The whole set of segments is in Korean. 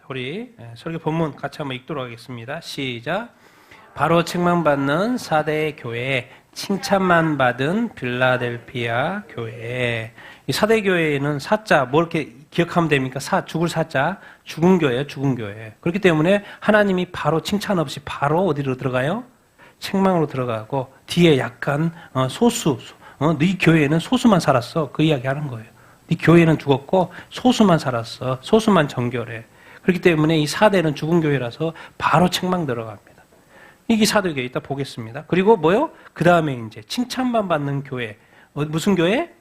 우리 설교 본문 같이 한번 읽도록 하겠습니다. 시작. 바로 책망받는 사대 교회, 칭찬만 받은 빌라델피아 교회. 이 사대 교회에는 사자 뭐 이렇게 기억하면 됩니까? 죽을 사자, 죽은 교회예요, 죽은 교회. 그렇기 때문에 하나님이 바로 칭찬 없이 바로 어디로 들어가요? 책망으로 들어가고 뒤에 약간 소수, 네 교회에는 소수만 살았어. 그 이야기 하는 거예요. 네 교회는 죽었고 소수만 살았어. 소수만 정결해. 그렇기 때문에 이 사대는 죽은 교회라서 바로 책망 들어갑니다. 이게 사대교회 이따 보겠습니다. 그리고 뭐요? 그 다음에 이제 칭찬만 받는 교회. 무슨 교회?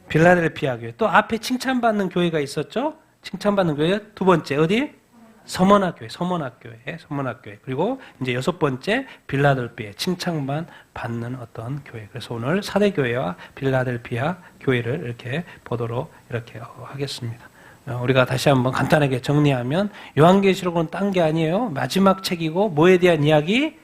빌라델피아 교회. 또 앞에 칭찬받는 교회가 있었죠? 칭찬받는 교회 두 번째 어디? 서머나교회, 서머나교회. 그리고 이제 여섯 번째 빌라델피아 칭찬만 받는 어떤 교회. 그래서 오늘 사대교회와 빌라델피아 교회를 이렇게 보도록 이렇게 하겠습니다. 우리가 다시 한번 간단하게 정리하면 요한계시록은 딴 게 아니에요. 마지막 책이고 뭐에 대한 이야기?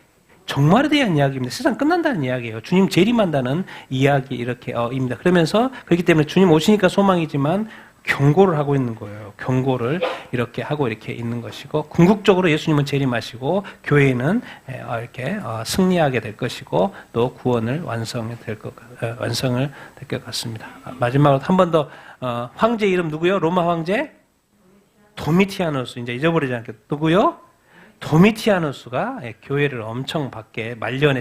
종말에 대한 이야기입니다. 세상 끝난다는 이야기예요. 주님 재림한다는 이야기 이렇게입니다. 그러면서 그렇기 때문에 주님 오시니까 소망이지만 경고를 하고 있는 거예요. 경고를 이렇게 하고 이렇게 있는 것이고 궁극적으로 예수님은 재림하시고 교회는 이렇게 승리하게 될 것이고 또 구원을 완성을 될 것 같습니다. 마지막으로 한 번 더 황제 이름 누구요? 로마 황제 도미티아누스. 이제 잊어버리지 않게 누구요? 도미티아누스가 교회를 엄청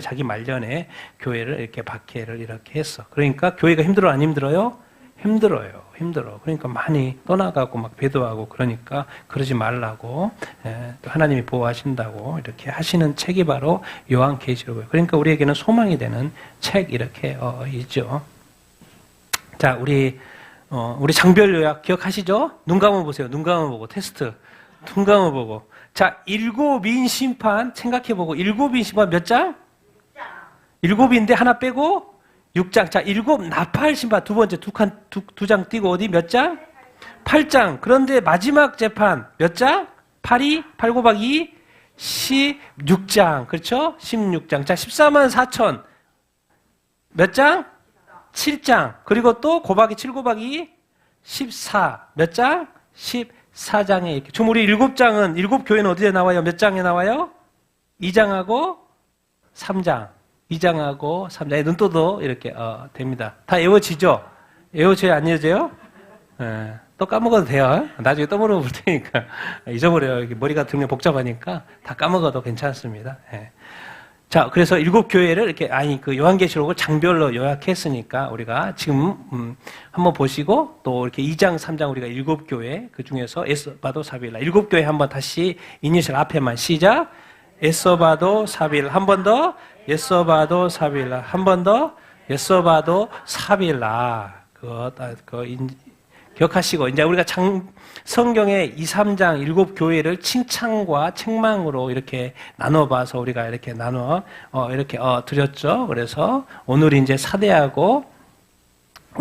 자기 말년에 교회를 이렇게 박해를 이렇게 했어. 그러니까 교회가 힘들어 안 힘들어요? 힘들어. 그러니까 많이 떠나가고 막 배도하고 그러니까 그러지 말라고 또 하나님이 보호하신다고 이렇게 하시는 책이 바로 요한계시록이에요. 그러니까 우리에게는 소망이 되는 책 이렇게 있죠. 자, 우리 장별 요약 기억하시죠? 눈 감아 보세요. 눈 감아 보고 테스트. 눈 감아 보고. 자, 일곱인 심판 생각해-보고 일곱인 심판 몇 장? 7인데 하나 빼고 6장. 자, 일곱 나팔 심판 두 번째 두 장 띄고 어디 몇 장? 8장. 그런데 마지막 재판 몇 장? 8 곱하기 2 16장. 그렇죠? 16장. 자, 14만 4천 몇 장? 7장. 그리고 또 곱하기 7 곱하기 14. 몇 장? 14장에 이렇게. 좀 우리 7장은, 7교회는 어디에 나와요? 몇 장에 나와요? 2장하고 3장. 2장하고 3장. 눈 떠도 이렇게, 됩니다. 다 외워지죠? 외워져야 안 외워져요? 또 까먹어도 돼요. 나중에 또 물어볼 테니까. 잊어버려요. 머리가 등에 복잡하니까 다 까먹어도 괜찮습니다. 자, 그래서 7교회를 이렇게, 그 요한계시록을 장별로 요약했으니까 우리가 지금, 한번 보시고 또 이렇게 2장, 3장 우리가 7교회, 그 중에서 에스바도 사빌라. 7교회 한번 다시 이니셜 앞에만 시작. 에스바도 사빌라. 한 번 더. 에스바도 사빌라. 한 번 더. 에스바도 사빌라. 기억하시고, 이제 우리가 성경의 2, 3장 7교회를 칭찬과 책망으로 이렇게 나눠봐서 우리가 이렇게 드렸죠. 그래서 오늘 이제 사대하고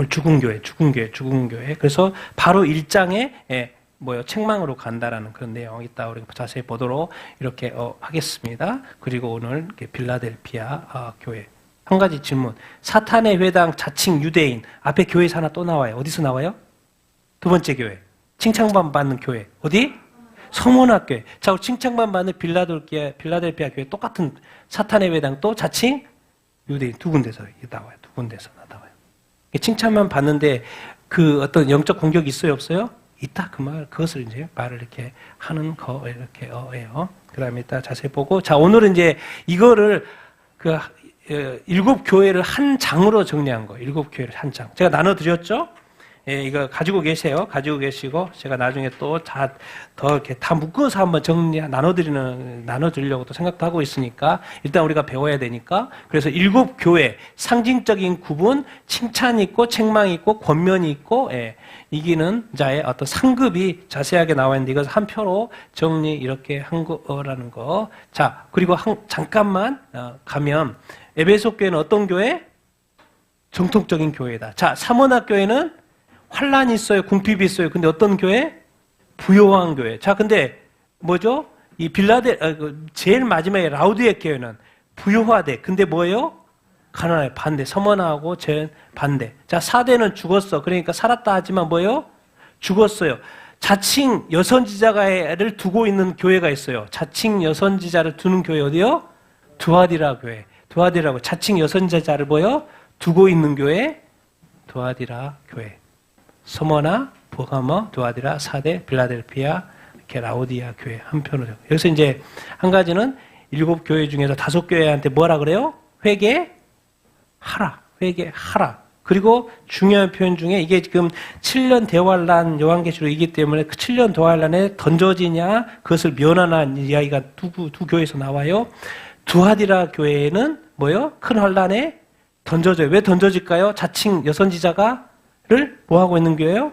죽은 교회. 그래서 바로 1장에 책망으로 간다라는 그런 내용 이따 우리 자세히 보도록 이렇게 하겠습니다. 그리고 오늘 빌라델피아 교회. 한 가지 질문. 사탄의 회당 자칭 유대인. 앞에 교회에서 하나 또 나와요. 어디서 나와요? 두 번째 교회. 칭찬만 받는 교회. 어디? 서머나교회. 자, 칭찬만 받는 빌라델피아 교회 똑같은 사탄의 회당 또 자칭 유대인 두 군데서 나와요. 두 군데서 나와요. 칭찬만 받는데 그 어떤 영적 공격이 있어요, 없어요? 있다. 그것을 이제 말을 이렇게 하는 거 이렇게 해요. 그다음에 이따 자세히 보고. 자, 오늘은 이제 이거를 7교회를 한 장으로 정리한 거예요. 7교회를 한 장. 제가 나눠드렸죠? 이거 가지고 계세요. 가지고 계시고, 제가 나중에 또 더 이렇게 다 묶어서 한번 나눠드리려고 또 생각도 하고 있으니까, 일단 우리가 배워야 되니까, 그래서 7교회, 상징적인 구분, 칭찬이 있고, 책망이 있고, 권면이 있고, 이기는 자의 어떤 상급이 자세하게 나와 있는데, 이것을 한 표로 정리 이렇게 한 거라는 거. 자, 그리고 잠깐만 가면, 에베소 교회는 어떤 교회? 정통적인 교회다. 자, 사모나 교회는 환란이 있어요. 궁핍이 있어요. 근데 어떤 교회? 부요한 교회. 자, 근데 뭐죠? 이 제일 마지막에 라우디에 교회는 부요하대. 근데 뭐예요? 가난해. 반대. 서머나하고 제 반대. 자, 사대는 죽었어. 그러니까 살았다 하지만 뭐예요? 죽었어요. 자칭 여선지자를 두고 있는 교회가 있어요. 자칭 여선지자를 두는 교회 어디요? 두아디라 교회. 두아디라고 자칭 여선지자를 뭐요? 두고 있는 교회? 두아디라 교회. 서머나, 보가머, 두아디라, 사대, 빌라델피아, 이렇게 라오디아 교회 한편으로. 여기서 이제 한 가지는 7교회 중에서 5교회한테 뭐라 그래요? 회개하라. 회개하라. 그리고 중요한 표현 중에 이게 지금 7년 대환란 요한계시록이기 때문에 그 7년 대환란에 던져지냐 그것을 면하는 이야기가 두 교회에서 나와요. 두아디라 교회는 뭐요? 큰 환란에 던져져요. 왜 던져질까요? 자칭 여선지자가를 뭐하고 있는 교회예요?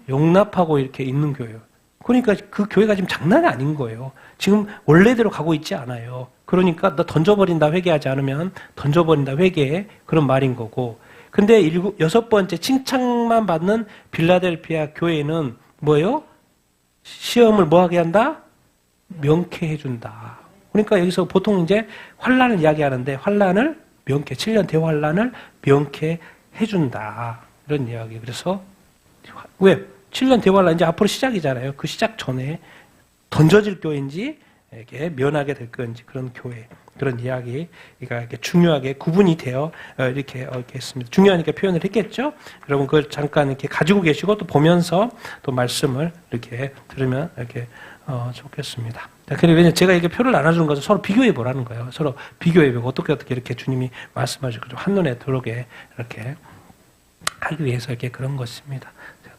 용납하고 이렇게 있는 교회예요. 그러니까 그 교회가 지금 장난이 아닌 거예요. 지금 원래대로 가고 있지 않아요. 그러니까 너 던져버린다 회개하지 않으면 던져버린다 회개해. 그런 말인 거고. 근데 6번째 칭찬만 받는 빌라델피아 교회는 뭐예요? 시험을 뭐하게 한다? 명쾌해 준다. 그러니까 여기서 보통 이제 환란을 이야기하는데 환란을 명쾌, 7년 대환란을 명쾌해 준다. 이런 이야기. 그래서 왜? 7년 대환란 이제 앞으로 시작이잖아요. 그 시작 전에 던져질 교회인지 이렇게 면하게 될 건지 그런 교회. 그런 이야기가 이렇게 중요하게 구분이 되어 이렇게 했습니다. 중요하니까 표현을 했겠죠? 여러분 그걸 잠깐 이렇게 가지고 계시고 또 보면서 또 말씀을 이렇게 들으면 이렇게 좋겠습니다. 그리고 왜냐면 제가 이렇게 표를 나눠주는 것은 서로 비교해 보라는 거예요. 서로 비교해 보고 어떻게 이렇게 주님이 말씀하시고 좀 한눈에 들어오게 이렇게 하기 위해서 이렇게 그런 것입니다.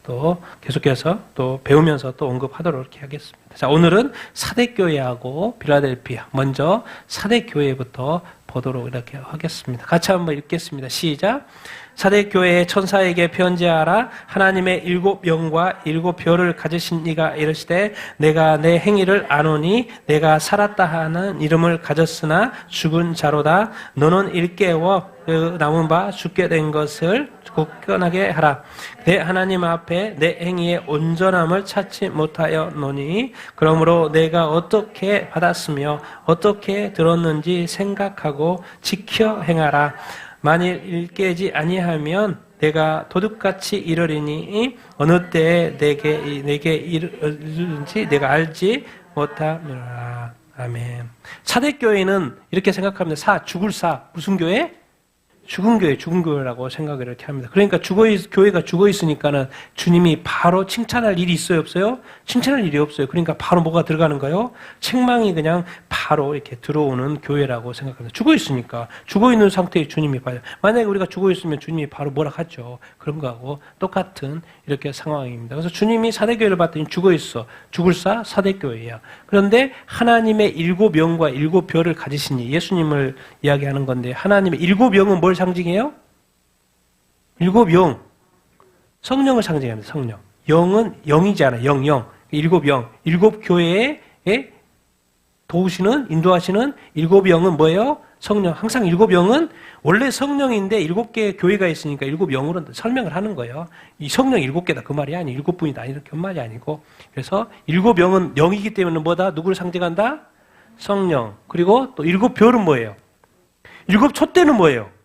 또 계속해서 또 배우면서 또 언급하도록 이렇게 하겠습니다. 자, 오늘은 사대교회하고 빌라델피아. 먼저 사대교회부터 보도록 이렇게 하겠습니다. 같이 한번 읽겠습니다. 시작. 사대교회의 천사에게 편지하라. 하나님의 7영과 7별을 가지신 이가 이르시되 내가 내 행위를 아노니 내가 살았다 하는 이름을 가졌으나 죽은 자로다. 너는 일깨워 그 남은 바 죽게 된 것을 굳건하게 하라. 내 하나님 앞에 내 행위의 온전함을 찾지 못하였노니 그러므로 내가 어떻게 받았으며 어떻게 들었는지 생각하고 지켜 행하라. 만일 일깨지 아니하면 내가 도둑같이 이르리니 어느 때에 내게 이르는지 내가 알지 못하노라. 아멘. 사대교회는 이렇게 생각합니다. 죽을 사. 무슨 교회? 죽은 교회라고 생각을 이렇게 합니다. 그러니까 교회가 죽어 있으니까는 주님이 바로 칭찬할 일이 있어요, 없어요? 칭찬할 일이 없어요. 그러니까 바로 뭐가 들어가는가요? 책망이 그냥 바로 이렇게 들어오는 교회라고 생각합니다. 죽어 있으니까. 죽어 있는 상태에 주님이 봐요. 만약에 우리가 죽어 있으면 주님이 바로 뭐라 하죠. 그런 거하고 똑같은 이렇게 상황입니다. 그래서 주님이 사대교회를 봤더니 죽어 있어. 죽을 사 사대교회야. 그런데 하나님의 7영과 7별을 가지시니 예수님을 이야기하는 건데 하나님의 7영은 뭘 상징해요? 7영. 성령을 상징합니다. 성령. 영은 영이지 않아요. 영. 7영. 7교회에 도우시는, 인도하시는 7영은 뭐예요? 성령. 항상 7영은 원래 성령인데 7개의 교회가 있으니까 7영으로 설명을 하는 거예요. 이 성령 7개다. 그 말이 아니에요. 7분이다. 이렇게 말이 아니고. 그래서 7영은 영이기 때문에 뭐다? 누구를 상징한다? 성령. 그리고 또 7별은 뭐예요? 7촛대는 뭐예요?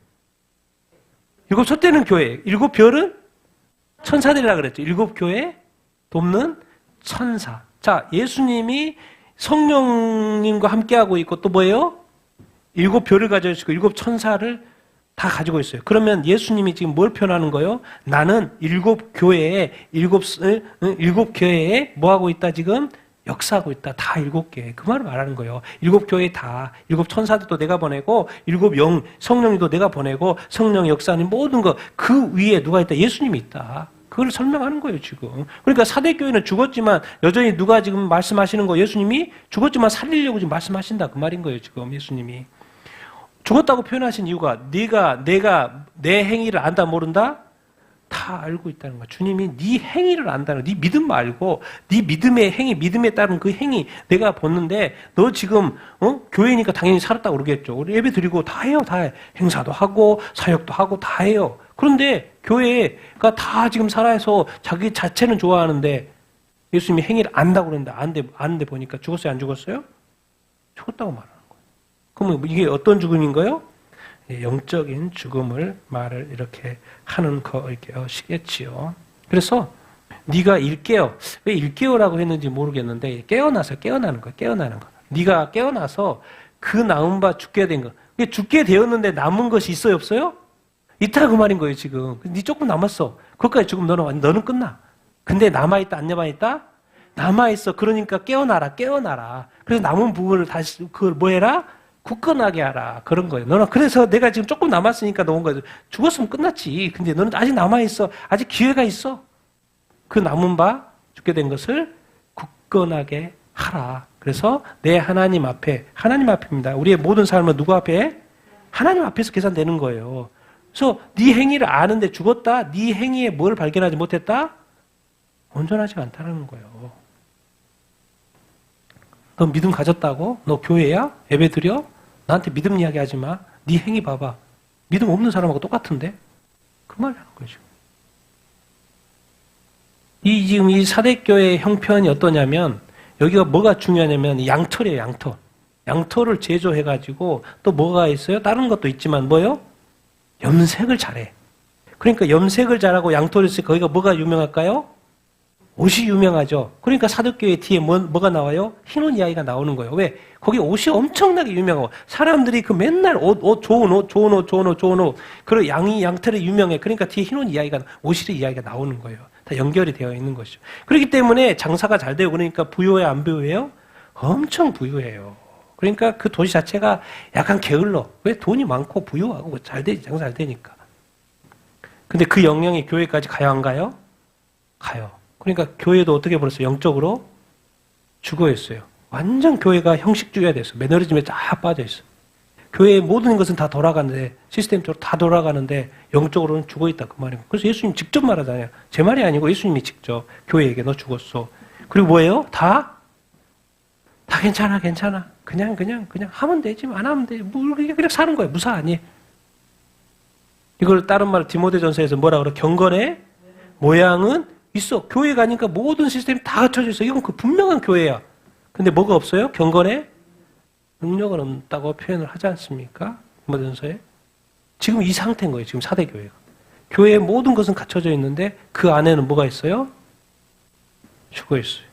7촛대는 교회. 7별은 천사들이라 그랬죠. 7교회 돕는 천사. 자, 예수님이 성령님과 함께하고 있고 또 뭐예요? 7별을 가지고 있고 7천사를 다 가지고 있어요. 그러면 예수님이 지금 뭘 표현하는 거예요? 나는 7교회에 7교회에 뭐 하고 있다 지금? 역사하고 있다. 다 7개. 그 말을 말하는 거예요. 7교회 다. 7천사들도 내가 보내고 7영 성령님도 내가 보내고 성령 역사는 모든 거 그 위에 누가 있다? 예수님이 있다. 그걸 설명하는 거예요, 지금. 그러니까 사대교회는 죽었지만 여전히 누가 지금 말씀하시는 거 예수님이 죽었지만 살리려고 지금 말씀하신다. 그 말인 거예요, 지금 예수님이. 죽었다고 표현하신 이유가 내가 내 행위를 안다 모른다? 다 알고 있다는 거야. 주님이 네 행위를 안다는 거야. 네 믿음 말고 네 믿음의 행위, 믿음에 따른 그 행위 내가 보는데 너 지금 교회니까 당연히 살았다고 그러겠죠. 우리 예배 드리고 다 해요. 다 해. 행사도 하고 사역도 하고 다 해요. 그런데 교회가 다 지금 살아서 자기 자체는 좋아하는데 예수님이 행위를 안다고 그러는데 안돼 보니까 죽었어요? 안 죽었어요? 죽었다고 말하는 거예요. 그러면 이게 어떤 죽음인가요? 영적인 죽음을 말을 이렇게 하는 것이겠지요. 그래서 네가 일깨어. 왜 일깨어라고 했는지 모르겠는데 깨어나서 깨어나는 거야. 깨어나는 거. 네가 깨어나서 그 남은 바 죽게 된 거. 죽게 되었는데 남은 것이 있어요, 없어요? 있다 그 말인 거예요, 지금. 네 조금 남았어. 그것까지 죽으면 너는 끝나. 근데 남아있다, 안 남아있다? 남아있어. 그러니까 깨어나라, 깨어나라. 그래서 남은 부분을 다시, 그걸 뭐 해라? 굳건하게 하라. 그런 거예요. 너는 그래서 내가 지금 조금 남았으니까 넣은 거예요. 죽었으면 끝났지. 근데 너는 아직 남아있어. 아직 기회가 있어. 그 남은 바 죽게 된 것을 굳건하게 하라. 그래서 내 하나님 앞입니다. 우리의 모든 삶은 누구 앞에? 하나님 앞에서 계산되는 거예요. 그래서 네 행위를 아는데 죽었다? 네 행위에 뭘 발견하지 못했다? 온전하지 않다는 거예요. 너 믿음 가졌다고? 너 교회야? 예배드려? 나한테 믿음 이야기하지 마. 네 행위 봐봐. 믿음 없는 사람하고 똑같은데? 그 말을 하는 거죠. 지금 이 사대교회의 형편이 어떠냐면 여기가 뭐가 중요하냐면 양털이에요, 양털. 양털을 제조해가지고 또 뭐가 있어요? 다른 것도 있지만 뭐요? 염색을 잘해. 그러니까 염색을 잘하고 양털이 있으니까 거기가 뭐가 유명할까요? 옷이 유명하죠. 그러니까 사도교회 뒤에 뭐가 나와요? 흰옷 이야기가 나오는 거예요. 왜? 거기 옷이 엄청나게 유명하고 사람들이 그 맨날 좋은 옷. 그리고 양털이 유명해. 그러니까 뒤에 흰옷 이야기가, 옷이 이야기가 나오는 거예요. 다 연결이 되어 있는 것이죠. 그렇기 때문에 장사가 잘 되고 그러니까 부유해요, 안 부유해요? 엄청 부유해요. 그러니까 그 도시 자체가 약간 게을러. 왜? 돈이 많고 부유하고 잘 되지, 장사 잘 되니까. 근데 그 영향이 교회까지 가요, 안 가요? 가요. 그러니까 교회도 어떻게 벌었어요? 영적으로 죽어있어요. 완전 교회가 형식주의가 됐어요. 매너리즘에 쫙 빠져있어요. 교회의 모든 것은 다 돌아가는데, 시스템적으로 다 돌아가는데 영적으로는 죽어있다 그 말이에요. 그래서 예수님 직접 말하잖아요. 제 말이 아니고 예수님이 직접 교회에게 너 죽었어. 그리고 뭐예요? 다 괜찮아. 그냥 하면 되지. 안 하면 돼. 그냥 사는 거예요. 무사 아니에요. 이걸 다른 말로 디모데전서에서 뭐라 그래? 경건의 모양은 있어. 교회 가니까 모든 시스템이 다 갖춰져 있어. 이건 그 분명한 교회야. 근데 뭐가 없어요? 경건의 능력은 없다고 표현을 하지 않습니까? 디모데전서에. 지금 이 상태인 거예요. 지금 사대교회가. 교회의 모든 것은 갖춰져 있는데 그 안에는 뭐가 있어요? 죽어 있어요.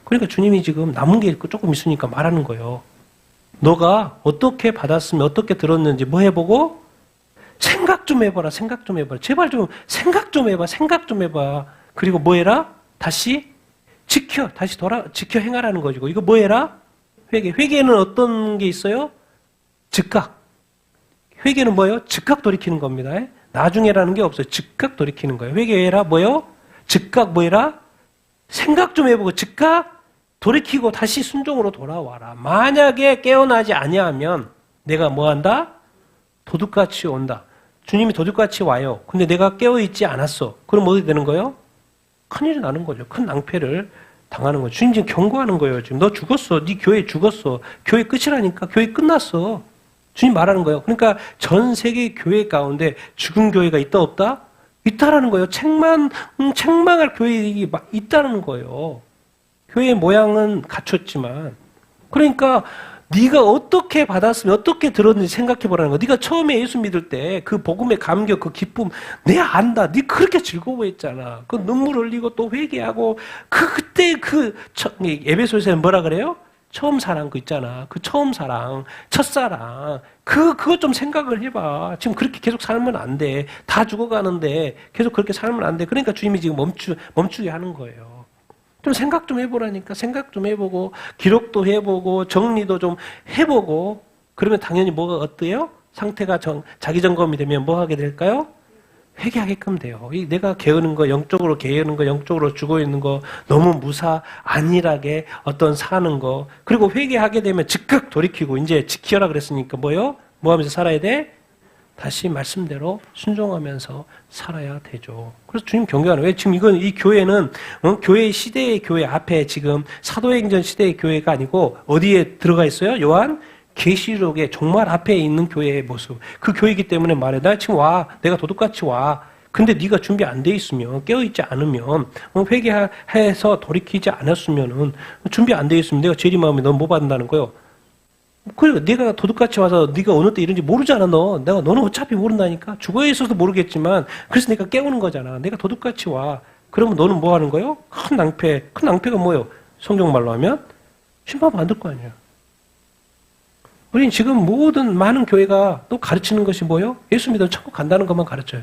그러니까 주님이 지금 남은 게 조금 있으니까 말하는 거예요. 너가 어떻게 받았으면 어떻게 들었는지 뭐 해보고 생각 좀 해봐라. 제발 좀 생각 좀 해봐. 그리고 뭐 해라? 다시 지켜 행하라는 거죠. 이거 뭐 해라? 회개. 회개는 어떤 게 있어요? 즉각. 회개는 뭐예요? 즉각 돌이키는 겁니다. 나중에라는 게 없어요. 즉각 돌이키는 거예요. 회개해라 뭐예요? 즉각 뭐 해라? 생각 좀 해보고 즉각 돌이키고 다시 순종으로 돌아와라. 만약에 깨어나지 아니하면 내가 뭐 한다? 도둑같이 온다. 주님이 도둑같이 와요. 근데 내가 깨어있지 않았어. 그럼 어떻게 되는 거예요? 큰일이 나는 거죠. 큰 낭패를 당하는 거죠. 주님 지금 경고하는 거예요. 지금 너 죽었어. 네 교회 죽었어. 교회 끝이라니까. 교회 끝났어. 주님 말하는 거예요. 그러니까 전 세계 교회 가운데 죽은 교회가 있다 없다? 있다라는 거예요. 책망할 교회가 있다는 거예요. 교회의 모양은 갖췄지만. 그러니까 네가 어떻게 받았으면 어떻게 들었는지 생각해보라는 거야. 네가 처음에 예수 믿을 때 그 복음의 감격, 그 기쁨 내가 안다. 네 그렇게 즐거워했잖아. 그 눈물 흘리고 또 회개하고 그때 에베소서에는 뭐라 그래요? 처음 사랑 그 있잖아. 그 처음 사랑, 첫사랑. 그거 좀 생각을 해봐. 지금 그렇게 계속 살면 안 돼. 다 죽어가는데 계속 그렇게 살면 안 돼. 그러니까 주님이 지금 멈추게 하는 거예요. 좀 생각 좀 해보라니까. 생각 좀 해보고 기록도 해보고 정리도 좀 해보고 그러면 당연히 뭐가 어때요? 상태가 자기 점검이 되면 뭐 하게 될까요? 회개하게끔 돼요. 내가 게으른 거, 영적으로 게으른 거, 영적으로 죽어있는 거, 너무 안일하게 어떤 사는 거, 그리고 회개하게 되면 즉각 돌이키고 이제 지켜라 그랬으니까 뭐요? 뭐 하면서 살아야 돼? 다시 말씀대로 순종하면서 살아야 되죠. 그래서 주님 경계하는 왜 지금 이 교회는 교회 시대의 교회 앞에 지금 사도행전 시대의 교회가 아니고 어디에 들어가 있어요? 요한 계시록의 정말 앞에 있는 교회의 모습. 그 교회이기 때문에 말해. 나 지금 와. 내가 도둑같이 와. 근데 네가 준비 안 돼 있으면 깨어있지 않으면 회개해서 돌이키지 않았으면은 준비 안 돼 있으면 내가 재림하면 넌 뭐 받는다는 거예요? 그러니까 네가 도둑같이 와서 네가 어느 때 이런지 모르잖아. 너는 어차피 모른다니까. 죽어 있어도 모르겠지만 그래서 내가 깨우는 거잖아. 내가 도둑같이 와. 그러면 너는 뭐 하는 거예요? 큰 낭패가 뭐예요? 성경말로 하면 심판 받을 거 아니에요. 우린 지금 모든 많은 교회가 또 가르치는 것이 뭐예요? 예수 믿으면 천국 간다는 것만 가르쳐요.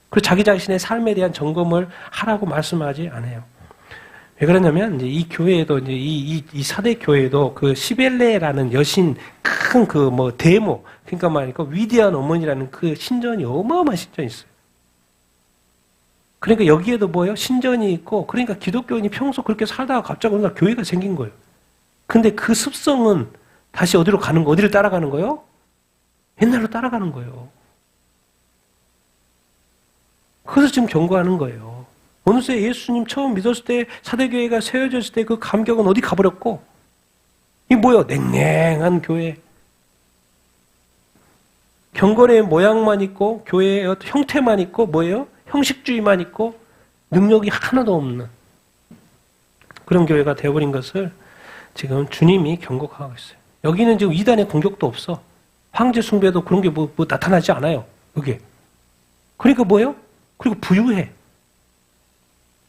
그리고 자기 자신의 삶에 대한 점검을 하라고 말씀하지 않아요. 왜 그러냐면 이제 이 교회에도 이제 이 사대 교회에도 그 시벨레라는 여신 큰 그 뭐 데모, 그러니까 말이니까 위대한 어머니라는 그 신전이 어마어마한 신전이 있어요. 그러니까 여기에도 뭐예요? 신전이 있고, 그러니까 기독교인이 평소 그렇게 살다가 갑자기 어느 날 교회가 생긴 거예요. 근데 그 습성은 다시 어디로 가는 거, 어디를 따라가는 거예요? 옛날로 따라가는 거예요. 그래서 지금 경고하는 거예요. 어느새 예수님 처음 믿었을 때 사대교회가 세워졌을 때 그 감격은 어디 가버렸고, 이 뭐예요? 냉랭한 교회. 경건의 모양만 있고, 교회의 어떤 형태만 있고, 뭐예요? 형식주의만 있고, 능력이 하나도 없는 그런 교회가 되어버린 것을 지금 주님이 경고하고 있어요. 여기는 지금 이단의 공격도 없어. 황제 숭배도 그런 게 뭐 나타나지 않아요. 여기에. 그러니까 뭐예요? 그리고 부유해.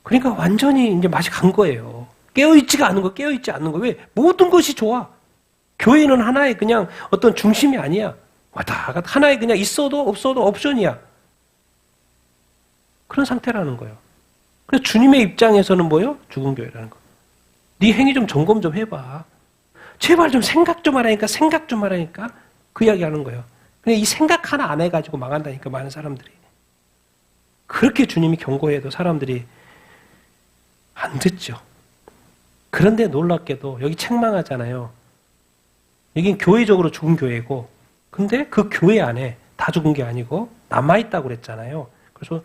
그러니까 완전히 이제 맛이 간 거예요. 깨어있지 않는 거. 왜? 모든 것이 좋아. 교회는 하나의 그냥 어떤 중심이 아니야. 왔다 갔다 하나의 그냥 있어도 없어도 옵션이야. 그런 상태라는 거예요. 그래서 주님의 입장에서는 뭐예요? 죽은 교회라는 거. 네 행위 좀 점검 좀 해봐. 제발 좀 생각 좀 하라니까 그 이야기 하는 거예요. 근데 이 생각 하나 안 해가지고 망한다니까 많은 사람들이. 그렇게 주님이 경고해도 사람들이 안 듣죠. 그런데 놀랍게도 여기 책망하잖아요. 여긴 교회적으로 죽은 교회고, 근데 그 교회 안에 다 죽은 게 아니고 남아있다고 그랬잖아요. 그래서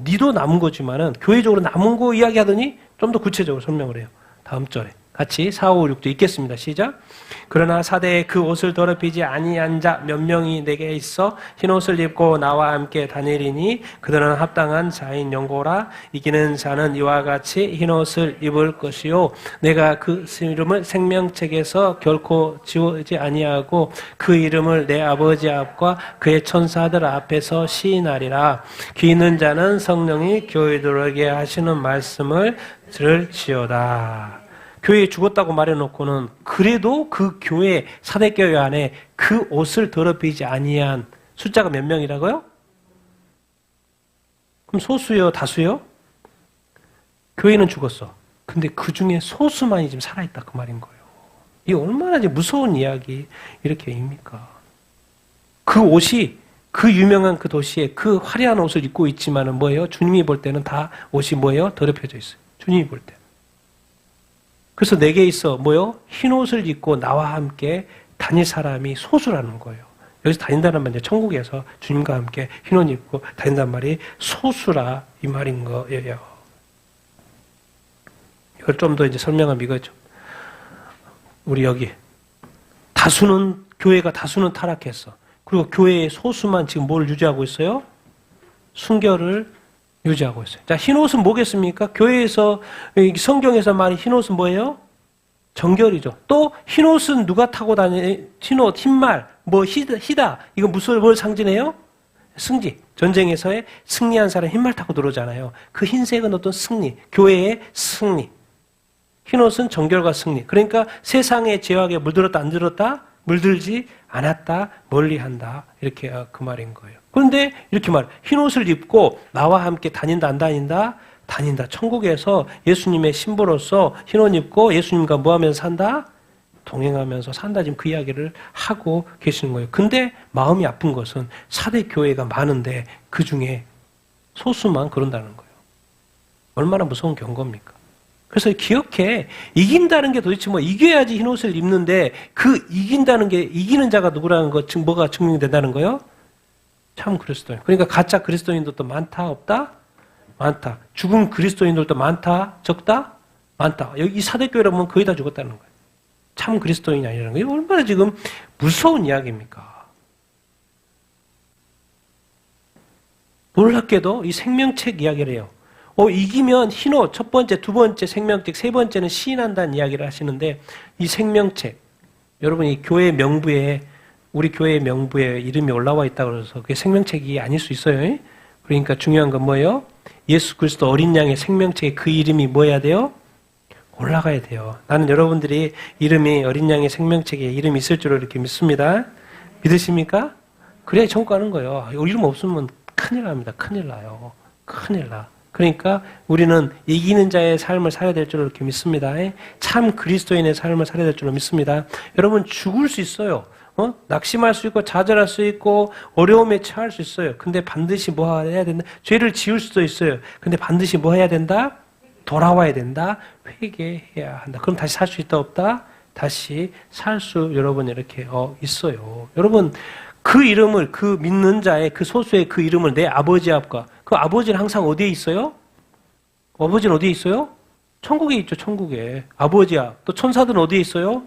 니도 남은 거지만은 교회적으로 남은 거 이야기하더니 좀 더 구체적으로 설명을 해요. 다음 절에 같이 4, 5, 6도 읽겠습니다. 시작. 그러나 사대에 그 옷을 더럽히지 아니한 자 몇 명이 내게 있어 흰옷을 입고 나와 함께 다니리니 그들은 합당한 자인 영고라. 이기는 자는 이와 같이 흰옷을 입을 것이요 내가 그 이름을 생명책에서 결코 지우지 아니하고 그 이름을 내 아버지 앞과 그의 천사들 앞에서 시인하리라. 귀 있는 자는 성령이 교회들에게 하시는 말씀을 들을지어다. 교회에 죽었다고 말해놓고는 그래도 그 교회 사대교회 안에 그 옷을 더럽히지 아니한 숫자가 몇 명이라고요? 그럼 소수요, 다수요? 교회는 죽었어. 근데 그 중에 소수만이 지금 살아있다 그 말인 거예요. 이게 얼마나 무서운 이야기 이렇게입니까? 그 옷이 그 유명한 그 도시에 그 화려한 옷을 입고 있지만은 뭐예요? 주님이 볼 때는 다 옷이 뭐예요? 더럽혀져 있어요. 주님이 볼 때. 그래서 내게 있어 뭐요? 흰 옷을 입고 나와 함께 다닐 사람이 소수라는 거예요. 여기서 다닌다는 말은 천국에서 주님과 함께 흰 옷 입고 다닌다는 말이 소수라 이 말인 거예요. 이걸 좀 더 이제 설명하면 이거죠. 우리 여기 교회가 다수는 타락했어. 그리고 교회의 소수만 지금 뭘 유지하고 있어요? 순결을 유지하고 있어요. 자, 흰옷은 뭐겠습니까? 교회에서, 성경에서 말하는 흰옷은 뭐예요? 정결이죠. 또, 흰옷은 누가 타고 흰옷, 흰말, 희다. 이거 뭘 상징해요? 승리. 전쟁에서의 승리한 사람 흰말 타고 들어오잖아요. 그 흰색은 어떤 승리, 교회의 승리. 흰옷은 정결과 승리. 그러니까 세상의 죄악에 물들었다, 안 들었다? 물들지 않았다, 멀리한다. 이렇게 그 말인 거예요. 그런데 이렇게 흰옷을 입고 나와 함께 다닌다, 안 다닌다? 다닌다. 천국에서 예수님의 신부로서 흰옷 입고 예수님과 뭐 하면서 산다? 동행하면서 산다. 지금 그 이야기를 하고 계시는 거예요. 근데 마음이 아픈 것은 사대 교회가 많은데 그 중에 소수만 그런다는 거예요. 얼마나 무서운 경고입니까? 그래서 기억해. 이긴다는 게 도대체 이겨야지 흰옷을 입는데 그 이긴다는 게 이기는 자가 누구라는 거 뭐가 증명이 된다는 거예요? 참 그리스도인. 그러니까 가짜 그리스도인들도 많다, 없다? 많다. 죽은 그리스도인들도 많다, 적다? 많다. 여기 이 사대교회라 보면 거의 다 죽었다는 거예요. 참 그리스도인이 아니라는 거예요. 얼마나 지금 무서운 이야기입니까? 놀랍게도 이 생명책 이야기를 해요. 이기면 흰옷, 첫 번째, 두 번째 생명책, 세 번째는 시인한다는 이야기를 하시는데 이 생명책, 여러분 이 교회 명부에 우리 교회 명부에 이름이 올라와 있다고 해서 그게 생명책이 아닐 수 있어요. 그러니까 중요한 건 뭐예요? 예수 그리스도 어린 양의 생명책에 그 이름이 뭐여야 돼요? 올라가야 돼요. 나는 여러분들이 이름이 어린 양의 생명책에 이름이 있을 줄로 이렇게 믿습니다. 믿으십니까? 그래야 천국 가는 거예요. 이름 없으면 큰일 납니다. 큰일 나요. 큰일 나. 그러니까 우리는 이기는 자의 삶을 살아야 될 줄로 이렇게 믿습니다. 참 그리스도인의 삶을 살아야 될 줄로 믿습니다. 여러분 죽을 수 있어요. 낙심할 수 있고 좌절할 수 있고 어려움에 처할 수 있어요. 근데 반드시 뭐 해야 된다? 죄를 지을 수도 있어요. 근데 반드시 뭐 해야 된다? 돌아와야 된다. 회개해야 한다. 그럼 다시 살 수 있다 없다? 다시 살 수 여러분 이렇게 있어요. 여러분 그 이름을 그 믿는 자의 그 소수의 그 이름을 내 아버지 앞과 그 아버지는 항상 어디에 있어요? 아버지는 어디에 있어요? 천국에 있죠. 천국에. 아버지 앞. 또 천사들은 어디에 있어요?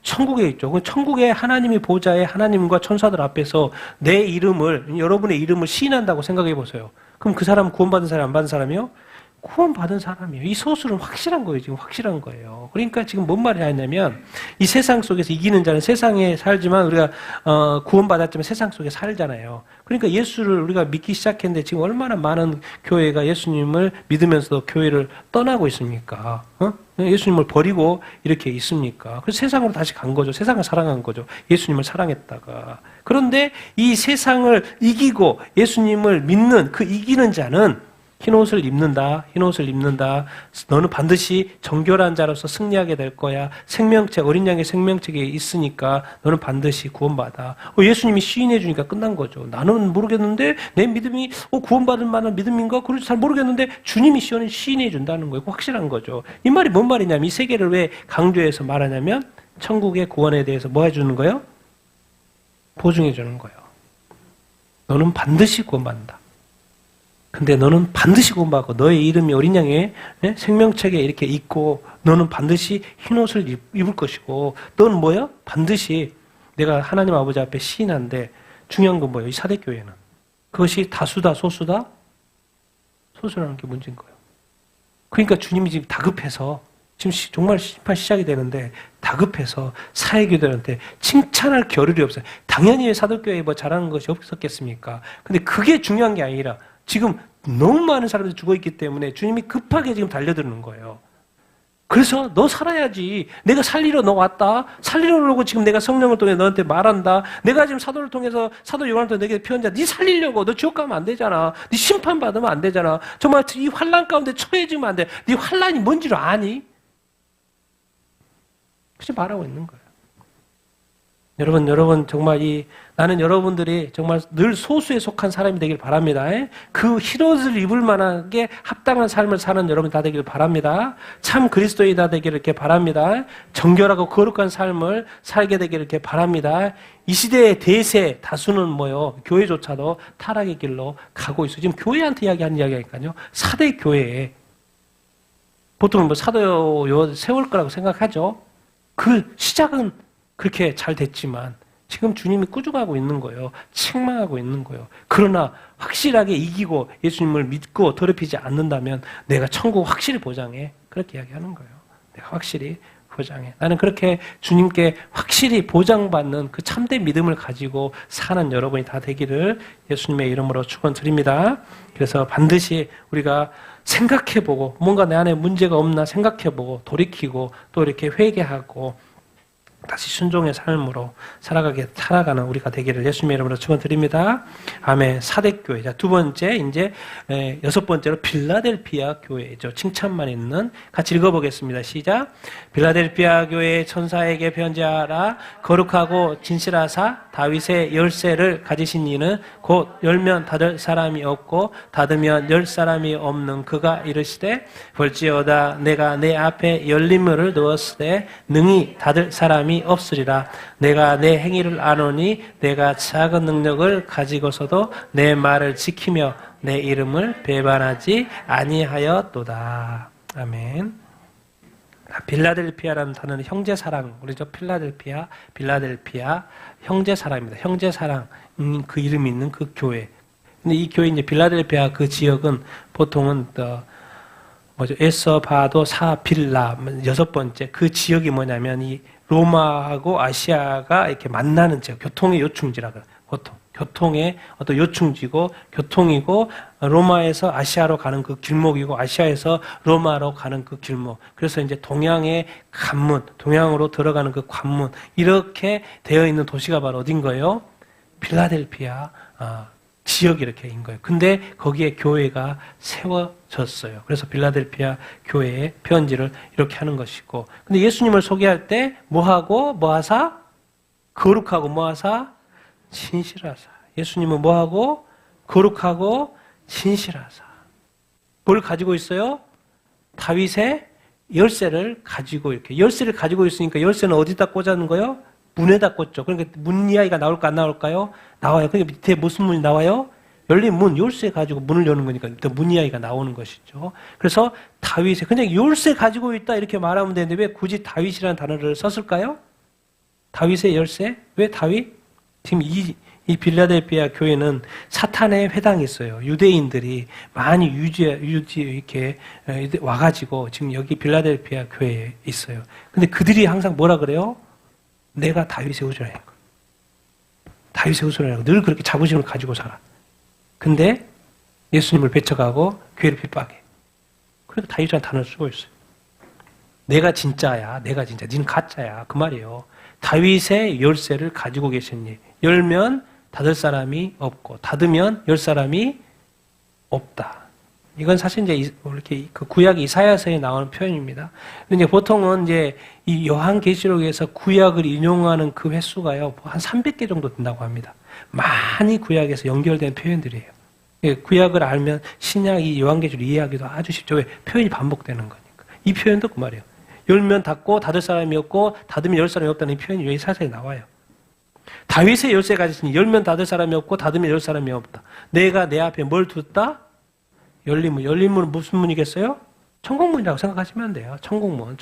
천국에 있죠. 그 천국에 하나님이 보좌에 하나님과 천사들 앞에서 내 이름을 여러분의 이름을 시인한다고 생각해 보세요. 그럼 그 사람은 구원받은 사람 안 받은 사람이요? 구원받은 사람이에요. 이 소수는 확실한 거예요. 지금 확실한 거예요. 그러니까 지금 뭔 말이 하냐면 이 세상 속에서 이기는 자는 세상에 살지만 우리가 구원받았지만 세상 속에 살잖아요. 그러니까 예수를 우리가 믿기 시작했는데 지금 얼마나 많은 교회가 예수님을 믿으면서도 교회를 떠나고 있습니까? 예수님을 버리고 이렇게 있습니까? 그래서 세상으로 다시 간 거죠. 세상을 사랑한 거죠. 예수님을 사랑했다가. 그런데 이 세상을 이기고 예수님을 믿는 그 이기는 자는 흰옷을 입는다. 흰옷을 입는다. 너는 반드시 정결한 자로서 승리하게 될 거야. 생명책, 어린 양의 생명책에 있으니까 너는 반드시 구원받아. 예수님이 시인해 주니까 끝난 거죠. 나는 모르겠는데 내 믿음이 구원받을 만한 믿음인가? 그렇지 잘 모르겠는데 주님이 시인해 준다는 거예요. 확실한 거죠. 이 말이 뭔 말이냐면 이 세계를 왜 강조해서 말하냐면 천국의 구원에 대해서 뭐 해주는 거예요? 보증해 주는 거예요. 너는 반드시 구원받는다. 근데 너는 반드시 구원받고 너의 이름이 어린 양의 생명책에 이렇게 있고 너는 반드시 흰옷을 입을 것이고 너는 뭐야? 반드시 내가 하나님 아버지 앞에 시인한데 중요한 건 뭐예요? 이 사대교회는. 그것이 다수다 소수다? 소수라는 게 문제인 거예요. 그러니까 주님이 지금 다급해서 지금 정말 심판 시작이 되는데 다급해서 사회교들한테 칭찬할 겨를이 없어요. 당연히 사도교회에 뭐 잘하는 것이 없었겠습니까? 근데 그게 중요한 게 아니라 지금 너무 많은 사람들이 죽어있기 때문에 주님이 급하게 지금 달려드는 거예요. 그래서 너 살아야지. 내가 살리러 너 왔다. 살리러 오려고 지금 내가 성령을 통해 너한테 말한다. 내가 지금 사도를 통해서 사도 요한을 통해 내게 표현자. 네 살리려고. 너 지옥 가면 안 되잖아. 네 심판 받으면 안 되잖아. 정말 이 환난 가운데 처해지면 안 돼. 네 환난이 뭔지를 아니? 그렇게 말하고 있는 거예요. 여러분 정말 나는 여러분들이 정말 늘 소수에 속한 사람이 되길 바랍니다. 그 흰옷을 입을 만하게 합당한 삶을 사는 여러분 다 되길 바랍니다. 참 그리스도인이 다 되기를 이렇게 바랍니다. 정결하고 거룩한 삶을 살게 되기를 이렇게 바랍니다. 이 시대의 대세 다수는 뭐요? 교회조차도 타락의 길로 가고 있어요. 지금 교회한테 이야기하는 이야기니까요. 사대 교회에 보통은 뭐 사도 세울 거라고 생각하죠. 그 시작은 그렇게 잘 됐지만 지금 주님이 꾸중하고 있는 거예요. 책망하고 있는 거예요. 그러나 확실하게 이기고 예수님을 믿고 더럽히지 않는다면 내가 천국 확실히 보장해. 그렇게 이야기하는 거예요. 내가 확실히 보장해. 나는 그렇게 주님께 확실히 보장받는 그 참된 믿음을 가지고 사는 여러분이 다 되기를 예수님의 이름으로 축원드립니다. 그래서 반드시 우리가 생각해보고 뭔가 내 안에 문제가 없나 생각해보고 돌이키고 또 이렇게 회개하고 다시 순종의 삶으로 살아가는 우리가 되기를 예수님의 이름으로 축원드립니다. 아멘. 사대교회. 자, 두 번째 이제 여섯 번째로 빌라델피아 교회죠. 칭찬만 있는 같이 읽어보겠습니다. 시작. 빌라델피아 교회 천사에게 편지하라. 거룩하고 진실하사 다윗의 열쇠를 가지신 이는 곧 열면 닫을 사람이 없고 닫으면 열 사람이 없는 그가 이르시되 볼지어다 내가 내 앞에 열림문을 두었으되 능히 닫을 사람이 없으리라. 내가 내 행위를 아노니 내가 작은 능력을 가지고서도 내 말을 지키며 내 이름을 배반하지 아니하였도다. 아멘. 빌라델피아라는 단어는 형제사랑, 우리죠. 빌라델피아 형제사랑입니다. 형제사랑, 그 이름이 있는 그 교회. 근데 이 교회 이제 빌라델피아 그 지역은 보통은 에서바도 사빌라 여섯 번째 그 지역이 뭐냐면 이 로마하고 아시아가 이렇게 만나는 지역, 교통의 요충지라 그래요. 보통 교통의 어떤 요충지고 교통이고 로마에서 아시아로 가는 그 길목이고 아시아에서 로마로 가는 그 길목. 그래서 이제 동양의 관문, 동양으로 들어가는 그 관문 이렇게 되어 있는 도시가 바로 어딘 거예요? 필라델피아 지역이 이렇게 인 거예요. 근데 거기에 교회가 세워졌어요. 그래서 필라델피아 교회에 편지를 이렇게 하는 것이고. 근데 예수님을 소개할 때 뭐하고 뭐하사? 거룩하고 뭐하사? 진실하사. 예수님은 뭐하고? 거룩하고 진실하사. 뭘 가지고 있어요? 다윗의 열쇠를 가지고 이렇게. 열쇠를 가지고 있으니까 열쇠는 어디다 꽂아놓은 거예요? 문에다 꽂죠. 그러니까 문 이야기가 나올까 안 나올까요? 나와요. 그러니까 밑에 무슨 문이 나와요? 열린 문, 열쇠 가지고 문을 여는 거니까 일단 문 이야기가 나오는 것이죠. 그래서 다윗의 그냥 열쇠 가지고 있다 이렇게 말하면 되는데 왜 굳이 다윗이라는 단어를 썼을까요? 다윗의 열쇠? 왜 다윗? 지금 이 빌라델피아 교회는 사탄의 회당이 있어요. 유대인들이 많이 이렇게 와가지고 지금 여기 빌라델피아 교회에 있어요. 근데 그들이 항상 뭐라 그래요? 내가 다윗의 후손이라고. 다윗의 후손이라고 늘 그렇게 자부심을 가지고 살아. 근데 예수님을 배척하고 교회를 핍박해. 그러니까 다윗이라는 단어를 쓰고 있어요. 내가 진짜야. 내가 진짜. 니는 가짜야. 그 말이에요. 다윗의 열쇠를 가지고 계시니 열면 닫을 사람이 없고 닫으면 열 사람이 없다. 이건 사실 이제 이렇게 그 구약 이사야서에 나오는 표현입니다. 근데 보통은 이제 이 요한계시록에서 구약을 인용하는 그 횟수가요 한 300개 정도 된다고 합니다. 많이 구약에서 연결된 표현들이에요. 구약을 알면 신약 이 요한계시록 이해하기도 아주 쉽죠. 왜? 표현이 반복되는 거니까. 이 표현도 그 말이에요. 열면 닫고 닫을 사람이 없고 닫으면 열 사람이 없다는 이 표현이 여기 사설에 나와요. 다윗의 열쇠 가지시니 열면 닫을 사람이 없고 닫으면 열 사람이 없다. 내가 내 앞에 뭘 뒀다? 열린 문. 열린 문은 무슨 문이겠어요? 천국문이라고 생각하시면 돼요. 천국문.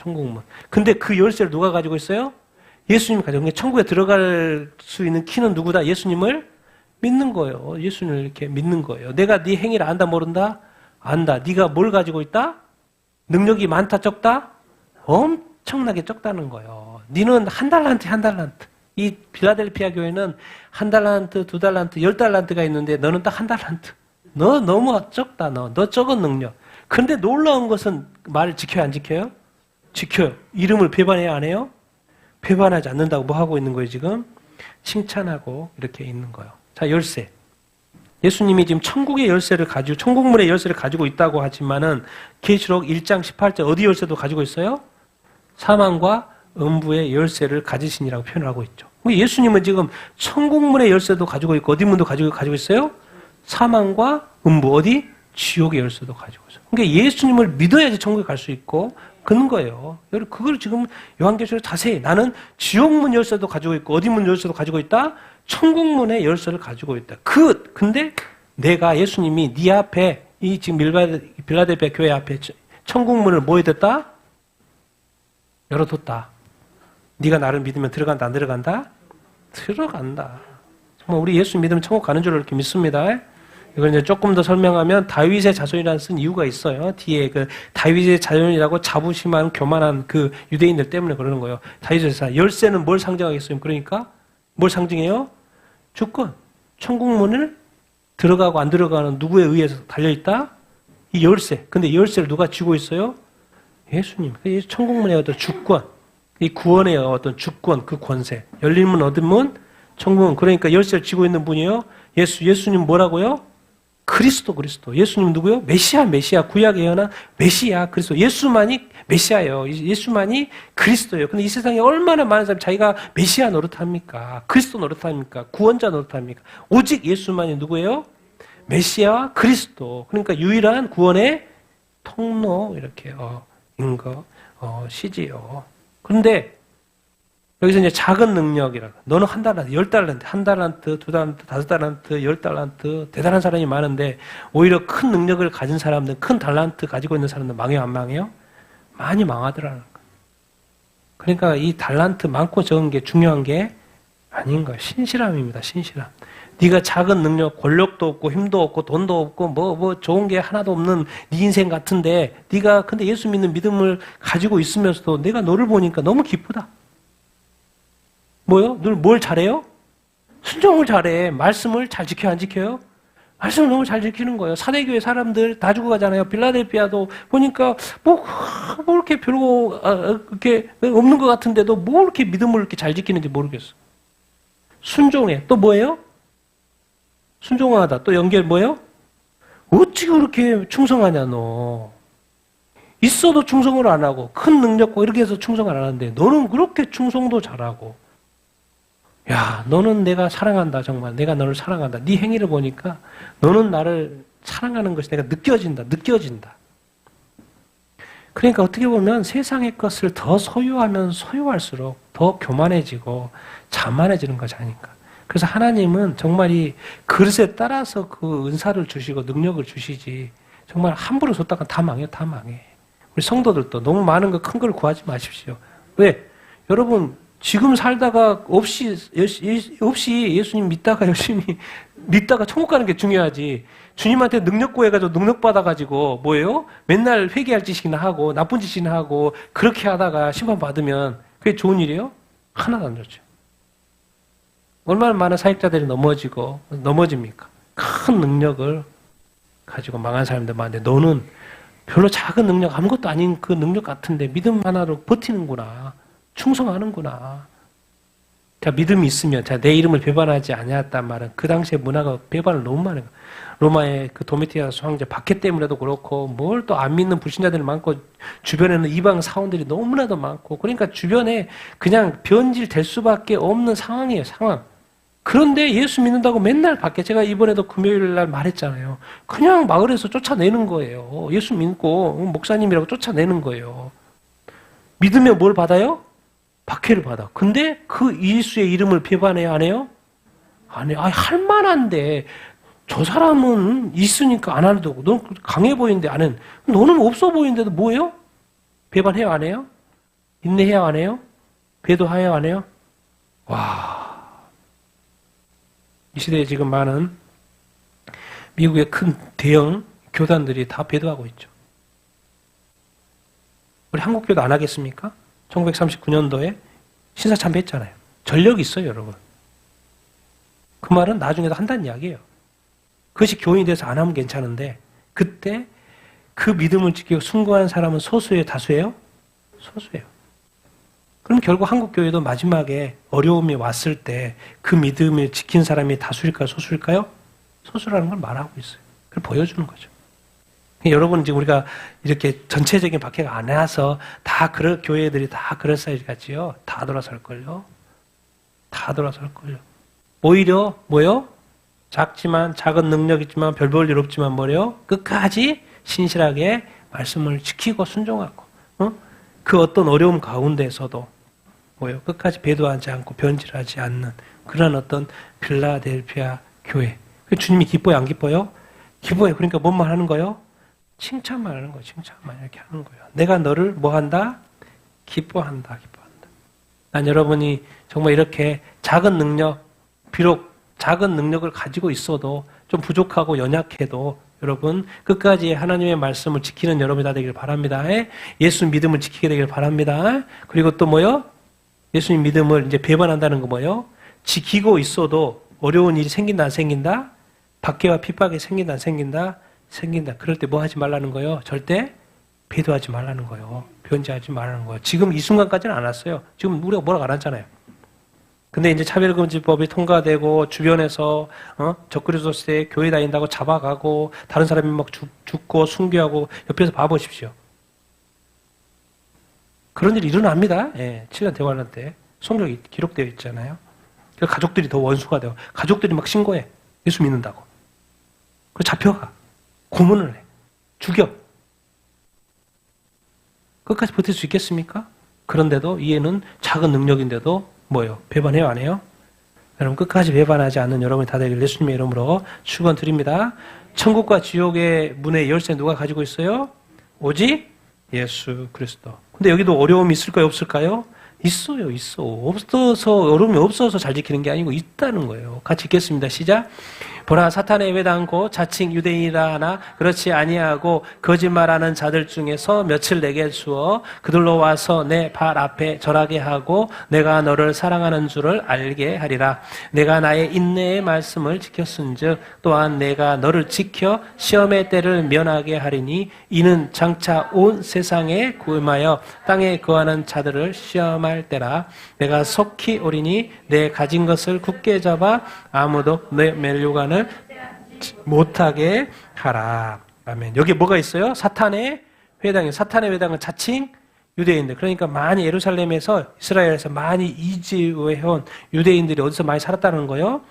근데 그 열쇠를 누가 가지고 있어요? 예수님이 가지고. 그러니까 천국에 들어갈 수 있는 키는 누구다? 예수님을 믿는 거예요. 예수님을 이렇게 믿는 거예요. 내가 네 행위를 안다 모른다? 안다. 네가 뭘 가지고 있다? 능력이 많다 적다? 엄청나게 적다는 거예요. 너는 한 달란트. 이 필라델피아 교회는 한 달란트, 두 달란트, 10달란트가 있는데 너는 딱 한 달란트. 너 너무 적다. 너 적은 능력. 근데 놀라운 것은 말을 지켜요 안 지켜요? 지켜요. 이름을 배반해야 안 해요? 배반하지 않는다고 뭐 하고 있는 거예요 지금? 칭찬하고 이렇게 있는 거예요. 자, 열쇠. 예수님이 지금 천국의 열쇠를 가지고 천국문의 열쇠를 가지고 있다고 하지만은 계시록 1장 18절 어디 열쇠도 가지고 있어요? 사망과 음부의 열쇠를 가지신이라고 표현을 하고 있죠. 예수님은 지금 천국문의 열쇠도 가지고 있고 어디 문도 가지고 있어요? 사망과 음부 어디? 지옥의 열쇠도 가지고 있어요. 그러니까 예수님을 믿어야지 천국에 갈 수 있고 그런 거예요. 그걸 지금 요한계시록 자세히 나는 지옥문 열쇠도 가지고 있고 어디 문 열쇠도 가지고 있다? 천국문의 열쇠를 가지고 있다. 근데 내가 예수님이 네 앞에 이 지금 빌라델피아 교회 앞에 천국문을 뭐 해뒀다? 열어뒀다. 네가 나를 믿으면 들어간다 안 들어간다? 들어간다. 정말 우리 예수 믿으면 천국 가는 줄 이렇게 믿습니다. 이걸 이제 조금 더 설명하면 다윗의 자손이라는 쓴 이유가 있어요. 뒤에 그 다윗의 자손이라고 자부심한 교만한 그 유대인들 때문에 그러는 거예요. 다윗의 자손. 열쇠는 뭘 상징하겠어요? 그러니까 뭘 상징해요? 주권. 천국문을 들어가고 안 들어가는 누구에 의해서 달려있다? 이 열쇠. 근데 이 열쇠를 누가 쥐고 있어요? 예수님. 이 천국문의 어떤 주권. 이 구원의 어떤 주권, 그 권세. 열린 문, 얻은 문, 천국문. 그러니까 열쇠를 쥐고 있는 분이에요. 예수님 뭐라고요? 그리스도. 예수님 누구요? 메시아. 구약에 예언한 메시아, 그리스도. 예수만이 메시아예요. 예수만이 그리스도예요. 근데 이 세상에 얼마나 많은 사람이 자기가 메시아 노릇합니까? 그리스도 노릇합니까? 구원자 노릇합니까? 오직 예수만이 누구예요? 메시아와 그리스도. 그러니까 유일한 구원의 통로, 이렇게, 시지요. 그런데, 여기서 이제 작은 능력이라고. 너는 한 달란트, 10달란트, 한 달란트, 두 달란트, 5달란트, 10달란트, 대단한 사람이 많은데, 오히려 큰 능력을 가진 사람들, 큰 달란트 가지고 있는 사람들 망해요, 안 망해요? 많이 망하더라는 거예요. 그러니까 이 달란트 많고 적은 게 중요한 게 아닌 거예요. 신실함입니다, 신실함. 네가 작은 능력, 권력도 없고, 힘도 없고, 돈도 없고, 뭐 좋은 게 하나도 없는 네 인생 같은데, 네가 근데 예수 믿는 믿음을 가지고 있으면서도 내가 너를 보니까 너무 기쁘다. 뭐요? 늘 뭘 잘해요? 순종을 잘해. 말씀을 잘 지켜, 안 지켜요? 말씀을 너무 잘 지키는 거예요. 사대교회 사람들 다 죽어 가잖아요. 빌라델피아도 보니까 뭐 이렇게 별거 이렇게 없는 것 같은데도 뭐 이렇게 믿음을 이렇게 잘 지키는지 모르겠어. 순종해. 또 뭐예요? 순종하다. 또 연결 뭐예요? 어찌 그렇게 충성하냐 너. 있어도 충성을 안 하고 큰 능력과 이렇게 해서 충성을 안 하는데 너는 그렇게 충성도 잘하고. 야, 너는 내가 사랑한다. 정말 내가 너를 사랑한다. 네 행위를 보니까 너는 나를 사랑하는 것이 내가 느껴진다. 그러니까 어떻게 보면 세상의 것을 더 소유하면 소유할수록 더 교만해지고 자만해지는 것이 아닐까. 그래서 하나님은 정말 이 그릇에 따라서 그 은사를 주시고 능력을 주시지 정말 함부로 줬다가 다 망해. 우리 성도들도 너무 많은 거 큰 걸 구하지 마십시오. 왜? 여러분 지금 살다가 없이 예수님 믿다가 열심히 믿다가 천국 가는 게 중요하지. 주님한테 능력 구해가지고 능력 받아가지고 뭐예요? 맨날 회개할 짓이나 하고 나쁜 짓이나 하고 그렇게 하다가 심판 받으면 그게 좋은 일이에요? 하나도 안 좋죠. 얼마나 많은 사역자들이 넘어집니까? 큰 능력을 가지고 망한 사람들 많은데 너는 별로 작은 능력 아무것도 아닌 그 능력 같은데 믿음 하나로 버티는구나. 충성하는구나. 자, 믿음이 있으면, 자, 내 이름을 배반하지 아니했단 말은 그 당시에 문화가 배반을 너무 많이 해요. 로마의 그 도미티아스 황제 박해 때문에도 그렇고, 뭘 또 안 믿는 불신자들이 많고, 주변에는 이방 사원들이 너무나도 많고, 그러니까 주변에 그냥 변질될 수밖에 없는 상황이에요, 상황. 그런데 예수 믿는다고 맨날 밖에, 제가 이번에도 금요일 날 말했잖아요. 그냥 마을에서 쫓아내는 거예요. 예수 믿고, 목사님이라고 쫓아내는 거예요. 믿으면 뭘 받아요? 박해를 받아. 근데 그 예수의 이름을 배반해요? 안 해요? 안 해요. 할 만한데 저 사람은 있으니까 안 하는 거고 넌 강해 보이는데 안 해. 너는 없어 보이는데도 뭐예요? 배반해요? 안 해요? 인내해요? 안 해요? 배도하여 안 해요? 와. 이 시대에 지금 많은 미국의 큰 대형 교단들이 다 배도하고 있죠. 우리 한국교도 안 하겠습니까? 1939년도에 신사참배했잖아요. 전력이 있어요, 여러분. 그 말은 나중에도 한다는 이야기예요. 그것이 교인이 돼서 안 하면 괜찮은데 그때 그 믿음을 지키고 순고한 사람은 소수예요, 다수예요? 소수예요. 그럼 결국 한국교회도 마지막에 어려움이 왔을 때 그 믿음을 지킨 사람이 다수일까요, 소수일까요? 소수라는 걸 말하고 있어요. 그걸 보여주는 거죠. 여러분, 지금 우리가 이렇게 전체적인 박해가 안 와서 다 교회들이 다 그럴싸해 같지요? 다 돌아설걸요? 다 돌아설걸요? 오히려, 뭐요? 작은 능력 있지만 별 볼 일 없지만 뭐래요? 끝까지 신실하게 말씀을 지키고 순종하고, 그 어떤 어려움 가운데서도 뭐요? 끝까지 배도하지 않고 변질하지 않는 그런 어떤 빌라델피아 교회. 주님이 기뻐요, 안 기뻐요? 기뻐요. 그러니까 뭔 말 하는 거예요? 칭찬만 하는 거예요. 칭찬만 이렇게 하는 거예요. 내가 너를 뭐 한다? 기뻐한다. 난 여러분이 정말 이렇게 작은 능력, 비록 작은 능력을 가지고 있어도 좀 부족하고 연약해도 여러분 끝까지 하나님의 말씀을 지키는 여러분이 다 되길 바랍니다. 예수 믿음을 지키게 되길 바랍니다. 그리고 또 뭐요? 예수님 믿음을 이제 배반한다는 거 뭐요? 지키고 있어도 어려운 일이 생긴다 안 생긴다? 박해와 핍박이 생긴다 안 생긴다? 생긴다. 그럴 때 뭐 하지 말라는 거예요? 절대 배도하지 말라는 거예요. 변제하지 말라는 거예요. 지금 이 순간까지는 안 왔어요. 지금 우리가 뭐라고 안 하잖아요. 근데 이제 차별금지법이 통과되고 주변에서 적그리스도세 교회 다닌다고 잡아가고 다른 사람이 막 죽고 순교하고 옆에서 봐보십시오. 그런 일이 일어납니다. 예, 7년 대관란 때 성경이 기록되어 있잖아요. 그래서 가족들이 더 원수가 되고 가족들이 막 신고해. 예수 믿는다고. 그래서 잡혀가. 고문을 해. 죽여. 끝까지 버틸 수 있겠습니까? 그런데도 이해는 작은 능력인데도 뭐예요? 배반해요? 안 해요? 여러분 끝까지 배반하지 않는 여러분이 다 되길 예수님의 이름으로 축원드립니다. 천국과 지옥의 문의 열쇠 누가 가지고 있어요? 오직 예수 그리스도. 근데 여기도 어려움이 있을까요? 없을까요? 있어요, 있어. 없어서, 어려움이 없어서 잘 지키는 게 아니고 있다는 거예요. 같이 읽겠습니다. 시작. 보라, 사탄의 외당고 자칭 유대인이라 하나 그렇지 아니하고 거짓말하는 자들 중에서 며칠 내게 주어 그들로 와서 내 발 앞에 절하게 하고 내가 너를 사랑하는 줄을 알게 하리라. 내가 나의 인내의 말씀을 지켰은즉 또한 내가 너를 지켜 시험의 때를 면하게 하리니 이는 장차 온 세상에 구임하여 땅에 거하는 자들을 시험할 때라. 내가 속히 오리니 내 가진 것을 굳게 잡아 아무도 내 멸류관을 못하게 하라. 아멘. 여기 뭐가 있어요? 사탄의 회당이에요. 사탄의 회당은 자칭 유대인들. 그러니까 많이 예루살렘에서 이스라엘에서 많이 이주해온 유대인들이 어디서 많이 살았다는 거예요?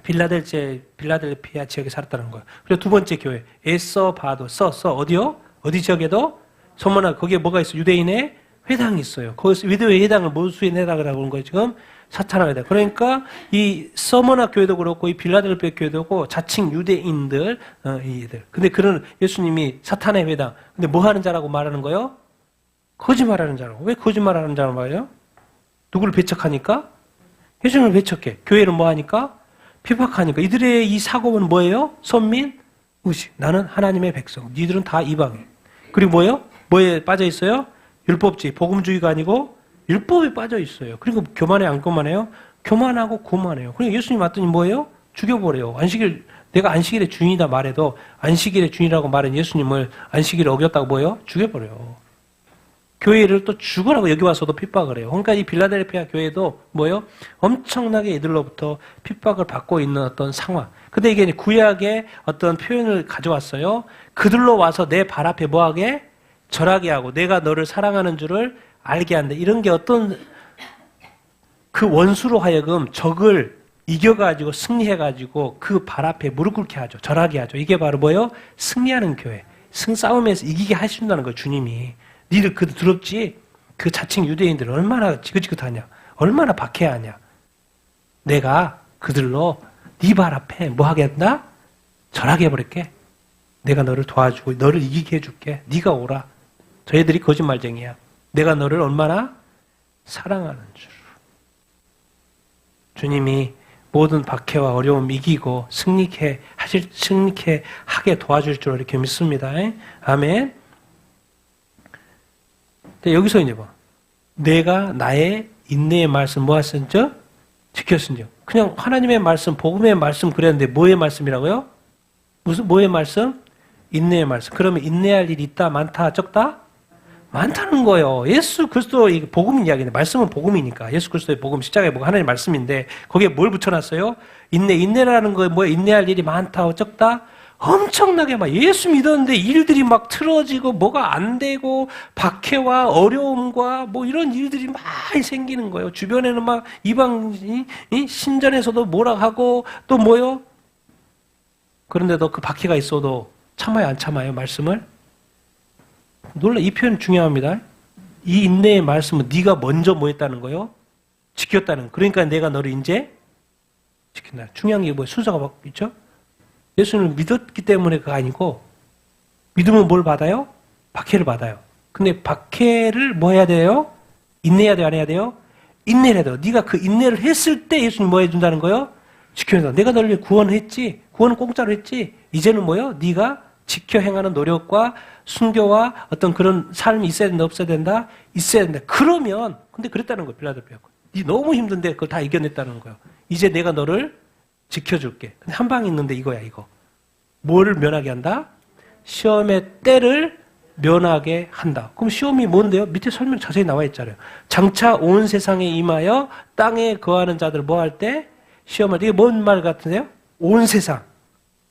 빌라델피아 지역에 살았다는 거예요. 그리고 두 번째 교회 에서바도 어디요? 어디 지역에도 소문나 거기에 뭐가 있어요? 유대인의 회당이 있어요. 거기서 유대인의 회당을 무수인 회당이라고 하는 거예요. 지금 사탄의 회당. 그러니까 이 서머나 교회도 그렇고 이 빌라델피아 교회도 그렇고 자칭 유대인들 이들. 근데 그런 예수님이 사탄의 회당. 근데 뭐 하는 자라고 말하는 거예요? 거짓말하는 자라고. 왜 거짓말하는 자라고 말해요? 누구를 배척하니까? 예수님을 배척해. 교회를 뭐 하니까? 피박하니까. 이들의 이 사고는 뭐예요? 선민, 의식. 나는 하나님의 백성. 니들은 다 이방인. 그리고 뭐예요? 뭐에 빠져 있어요? 율법주의, 복음주의가 아니고 율법에 빠져 있어요. 그리고 교만해 안 교만해요? 교만하고 고만해요. 그러니까 예수님 왔더니 뭐예요? 죽여버려요. 내가 안식일의 주인이다 말해도 안식일의 주인이라고 말한 예수님을 안식일을 어겼다고 뭐예요? 죽여버려요. 교회를 또 죽으라고 여기 와서도 핍박을 해요. 그러니까 이 빌라델피아 교회도 뭐예요? 엄청나게 이들로부터 핍박을 받고 있는 어떤 상황. 근데 이게 구약의 어떤 표현을 가져왔어요. 그들로 와서 내 발 앞에 뭐하게? 절하게 하고 내가 너를 사랑하는 줄을 알게 한다. 이런 게 어떤 그 원수로 하여금 적을 이겨가지고 승리해가지고 그 발 앞에 무릎 꿇게 하죠. 절하게 하죠. 이게 바로 뭐예요? 승리하는 교회. 싸움에서 이기게 하신다는 거예요. 주님이. 니들 그 두렵지? 그 자칭 유대인들 얼마나 지긋지긋하냐? 얼마나 박해하냐? 내가 그들로 네 발 앞에 뭐 하게 한다? 절하게 해버릴게. 내가 너를 도와주고 너를 이기게 해줄게. 네가 오라. 저희들이 거짓말쟁이야. 내가 너를 얼마나 사랑하는 줄. 주님이 모든 박해와 어려움 이기고 승리케 하게 도와줄 줄 이렇게 믿습니다. 아멘. 여기서 이제 봐. 내가 나의 인내의 말씀 뭐 하셨죠? 지켰은지요. 그냥 하나님의 말씀, 복음의 말씀 그랬는데 뭐의 말씀이라고요? 뭐의 말씀? 인내의 말씀. 그러면 인내할 일이 있다, 많다, 적다? 많다는 거예요. 예수 그리스도 복음 이야기인데 말씀은 복음이니까 예수 그리스도의 복음 십자가의 복음 하나님의 말씀인데 거기에 뭘 붙여놨어요? 인내라는 거에 뭐야? 인내할 일이 많다, 적다? 엄청나게 막 예수 믿었는데 일들이 막 틀어지고 뭐가 안 되고 박해와 어려움과 뭐 이런 일들이 많이 생기는 거예요. 주변에는 막 이방인 신전에서도 뭐라 하고 또 뭐요? 그런데도 그 박해가 있어도 참아요, 안 참아요? 말씀을? 놀라, 이 표현 중요합니다. 이 인내의 말씀은 네가 먼저 뭐 했다는 거예요? 지켰다는. 그러니까 내가 너를 이제 지킨다. 중요한 게 뭐예요? 순서가 있죠? 예수님을 믿었기 때문에 그거 아니고 믿으면 뭘 받아요? 박해를 받아요. 근데 박해를 뭐 해야 돼요? 인내해야 돼요? 안 해야 돼요? 인내를 해야 돼요. 네가 그 인내를 했을 때 예수님 뭐 해준다는 거예요? 지켜준다. 내가 너를 구원했지. 구원은 공짜로 했지. 이제는 뭐예요? 네가 지켜 행하는 노력과 순교와 어떤 그런 삶이 있어야 된다, 없어야 된다? 있어야 된다. 그러면, 근데 그랬다는 거예요, 빌라델피아. 네 너무 힘든데 그걸 다 이겨냈다는 거예요. 이제 내가 너를 지켜줄게. 근데 한 방이 있는데 이거야, 이거. 뭐를 면하게 한다? 시험의 때를 면하게 한다. 그럼 시험이 뭔데요? 밑에 설명 자세히 나와 있잖아요. 장차 온 세상에 임하여 땅에 거하는 자들 뭐 할 때? 시험할 때. 이게 뭔 말 같으세요? 온 세상.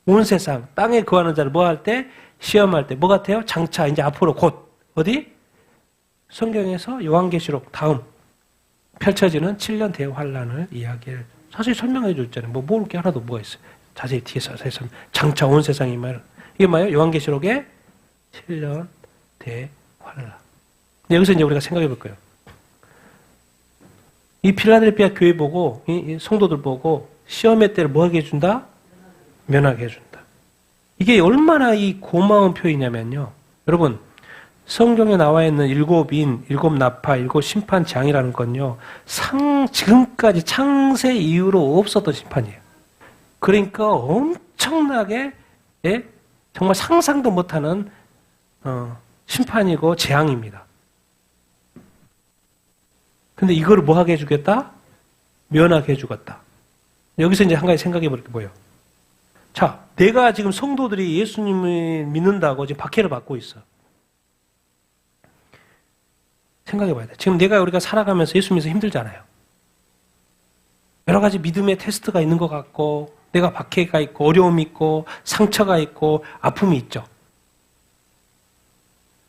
온 세상. 땅에 거하는 자들 뭐 할 때? 시험할 때. 뭐 같아요? 장차 이제 앞으로 곧. 어디? 성경에서 요한계시록 다음 펼쳐지는 7년 대환란을 이야기를 사실 설명해 줬잖아요. 뭐 모를 게 하나도 뭐가 있어요. 자세히 뒤에서 장차 온 세상이 말 이게 뭐예요? 요한계시록의 7년 대환란. 여기서 이제 우리가 생각해 볼 거예요. 이 필라델피아 교회 보고 이 성도들 보고 시험의 때를 뭐 하게 해준다? 면하게 해준다. 이게 얼마나 이 고마운 표현이냐면요. 여러분 성경에 나와 있는 일곱 인, 일곱 나파, 일곱 심판 장이라는 건요, 지금까지 창세 이후로 없었던 심판이에요. 그러니까 엄청나게, 예? 정말 상상도 못하는, 심판이고 재앙입니다. 근데 이거를 뭐 하게 해주겠다? 면하게 해주겠다. 여기서 이제 한 가지 생각해 볼 게 뭐예요? 자, 내가 지금 성도들이 예수님을 믿는다고 지금 박해를 받고 있어. 생각해 봐야 돼. 지금 우리가 살아가면서 예수 믿어서 힘들잖아요. 여러 가지 믿음의 테스트가 있는 것 같고, 내가 박해가 있고, 어려움이 있고, 상처가 있고, 아픔이 있죠.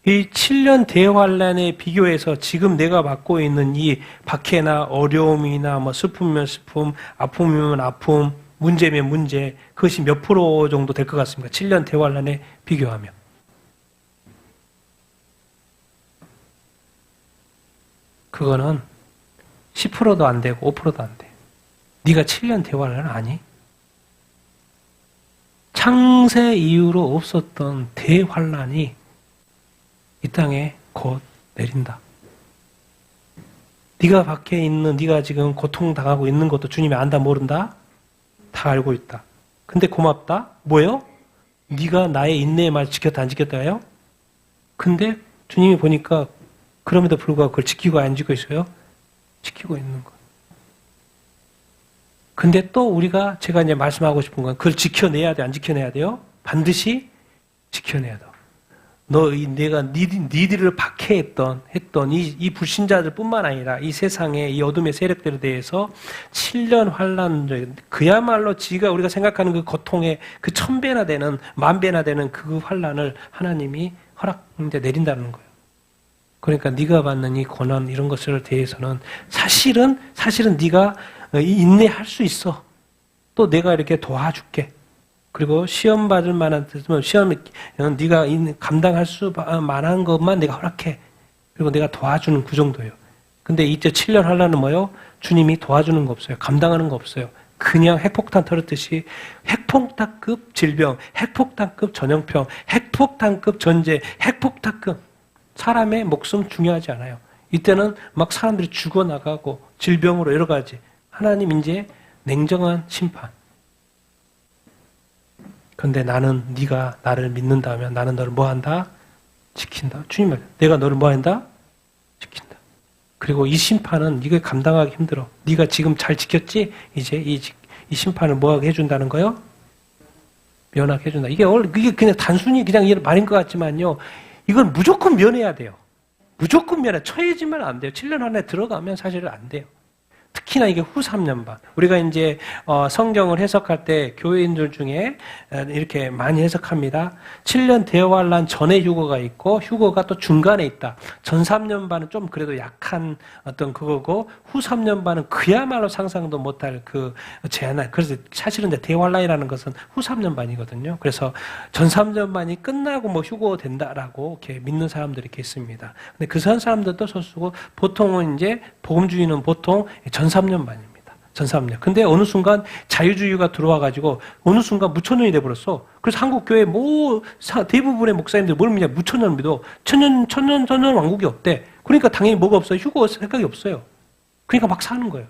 이 7년 대환란에 비교해서 지금 내가 받고 있는 이 박해나 어려움이나 뭐 슬픔이면 슬픔, 아픔이면 아픔, 문제면 문제, 그것이 몇 프로 정도 될 것 같습니까? 7년 대환란에 비교하면. 그거는 10%도 안 되고 5%도 안 돼. 네가 7년 대환란 아니? 창세 이후로 없었던 대환란이 이 땅에 곧 내린다. 네가 밖에 있는, 네가 지금 고통당하고 있는 것도 주님이 안다 모른다? 다 알고 있다. 근데 고맙다? 뭐예요? 네가 나의 인내의 말 지켰다 안 지켰다요? 근데 주님이 보니까 그럼에도 불구하고 그걸 지키고 안 지키고 있어요? 지키고 있는 거. 근데 또 제가 이제 말씀하고 싶은 건 그걸 지켜내야 돼, 안 지켜내야 돼요? 반드시 지켜내야 돼. 내가 니들을 박해했던 이 불신자들뿐만 아니라 이 세상의 이 어둠의 세력들에 대해서 7년 환란, 그야말로 우리가 생각하는 그 고통의 그 1000배나 되는, 10,000배나 되는 그 환란을 하나님이 이제 내린다는 거예요. 그러니까 네가 받는 이 고난 이런 것을 대해서는 사실은 네가 인내할 수 있어. 또 내가 이렇게 도와줄게. 그리고 시험 받을 만한 네가 감당할 수 만한 것만 내가 허락해. 그리고 내가 도와주는 그 정도예요. 근데 이제 7년 환란은 뭐예요? 주님이 도와주는 거 없어요. 감당하는 거 없어요. 그냥 핵폭탄 터졌듯이 핵폭탄급 질병, 핵폭탄급 전염병, 핵폭탄급 전쟁, 핵폭탄급 사람의 목숨 중요하지 않아요. 이때는 막 사람들이 죽어나가고 질병으로 여러 가지. 하나님 이제 냉정한 심판. 그런데 네가 나를 믿는다면 나는 너를 뭐한다? 지킨다. 주님 말. 내가 너를 뭐한다? 지킨다. 그리고 이 심판은 네가 감당하기 힘들어. 네가 지금 잘 지켰지? 이제 이 심판을 뭐하게 해준다는 거요? 면하게 해준다. 이게 그냥 단순히 그냥 말인 것 같지만요. 이건 무조건 면해야 돼요. 무조건 면해. 처해지면 안 돼요. 7년 안에 들어가면 사실은 안 돼요. 특히나 이게 후 3년반. 우리가 이제 성경을 해석할 때 교회인들 중에 이렇게 많이 해석합니다. 7년 대환란 전에 휴거가 있고 휴거가 또 중간에 있다. 전 3년반은 좀 그래도 약한 어떤 그거고 후 3년반은 그야말로 상상도 못할 그 제한. 그래서 사실은 대환란이라는 것은 후 3년반이거든요. 그래서 전 3년반이 끝나고 뭐 휴거된다라고 이렇게 믿는 사람들이 이렇게 있습니다. 근데 그 사람들도 소수고 보통은 이제 복음주의는 보통 전 3년반입니다. 전 3년. 근데 어느 순간 자유주의가 들어와가지고 어느 순간 무천년이 돼버렸어. 그래서 한국 교회 대부분의 목사님들 뭘 믿냐? 무천년 믿어. 천년 왕국이 없대. 그러니까 당연히 뭐가 없어요? 휴거 생각이 없어요. 그러니까 막 사는 거예요.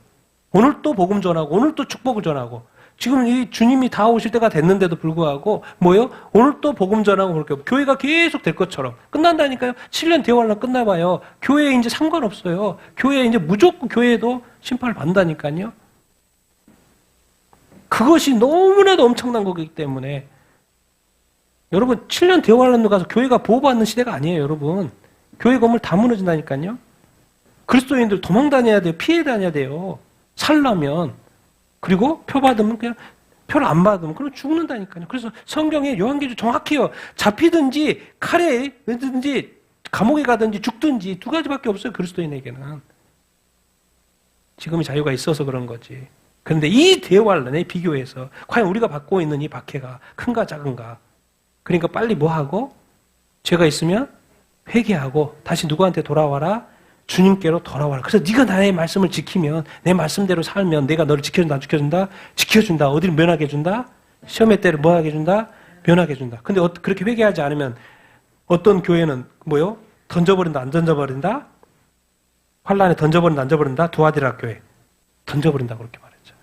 오늘 또 복음 전하고 오늘 또 축복을 전하고 지금 이 주님이 다 오실 때가 됐는데도 불구하고 뭐예요? 오늘 또 복음 전하고 그렇게 교회가 계속 될 것처럼 끝난다니까요. 7년 대환란 끝나봐요. 교회에 이제 상관없어요. 교회에 이제 무조건 교회도 심판을 받는다니까요. 그것이 너무나도 엄청난 거기 때문에 여러분 7년 대환란으로 가서 교회가 보호받는 시대가 아니에요. 여러분. 교회 건물 다 무너진다니까요. 그리스도인들 도망 다녀야 돼요. 피해 다녀야 돼요. 살려면. 그리고 표 받으면 그냥 표를 안 받으면 그럼 죽는다니까요. 그래서 성경에 요한계시록 정확해요. 잡히든지 칼에 든지 감옥에 가든지 죽든지 두 가지밖에 없어요. 그리스도인에게는. 지금의 자유가 있어서 그런 거지. 그런데 이 대환란에 비교해서 과연 우리가 받고 있는 이 박해가 큰가 작은가. 그러니까 빨리 뭐하고 죄가 있으면 회개하고 다시 누구한테 돌아와라? 주님께로 돌아와라. 그래서 네가 나의 말씀을 지키면 내 말씀대로 살면 내가 너를 지켜준다 안 지켜준다? 지켜준다. 어디를 면하게 해준다? 시험의 때를 뭐하게 해준다? 면하게 해준다. 근데 그렇게 회개하지 않으면 어떤 교회는 뭐요? 던져버린다, 안 던져버린다? 환란에 던져버린다, 안 던져버린다? 두아디라 교회 던져버린다 그렇게 말했죠.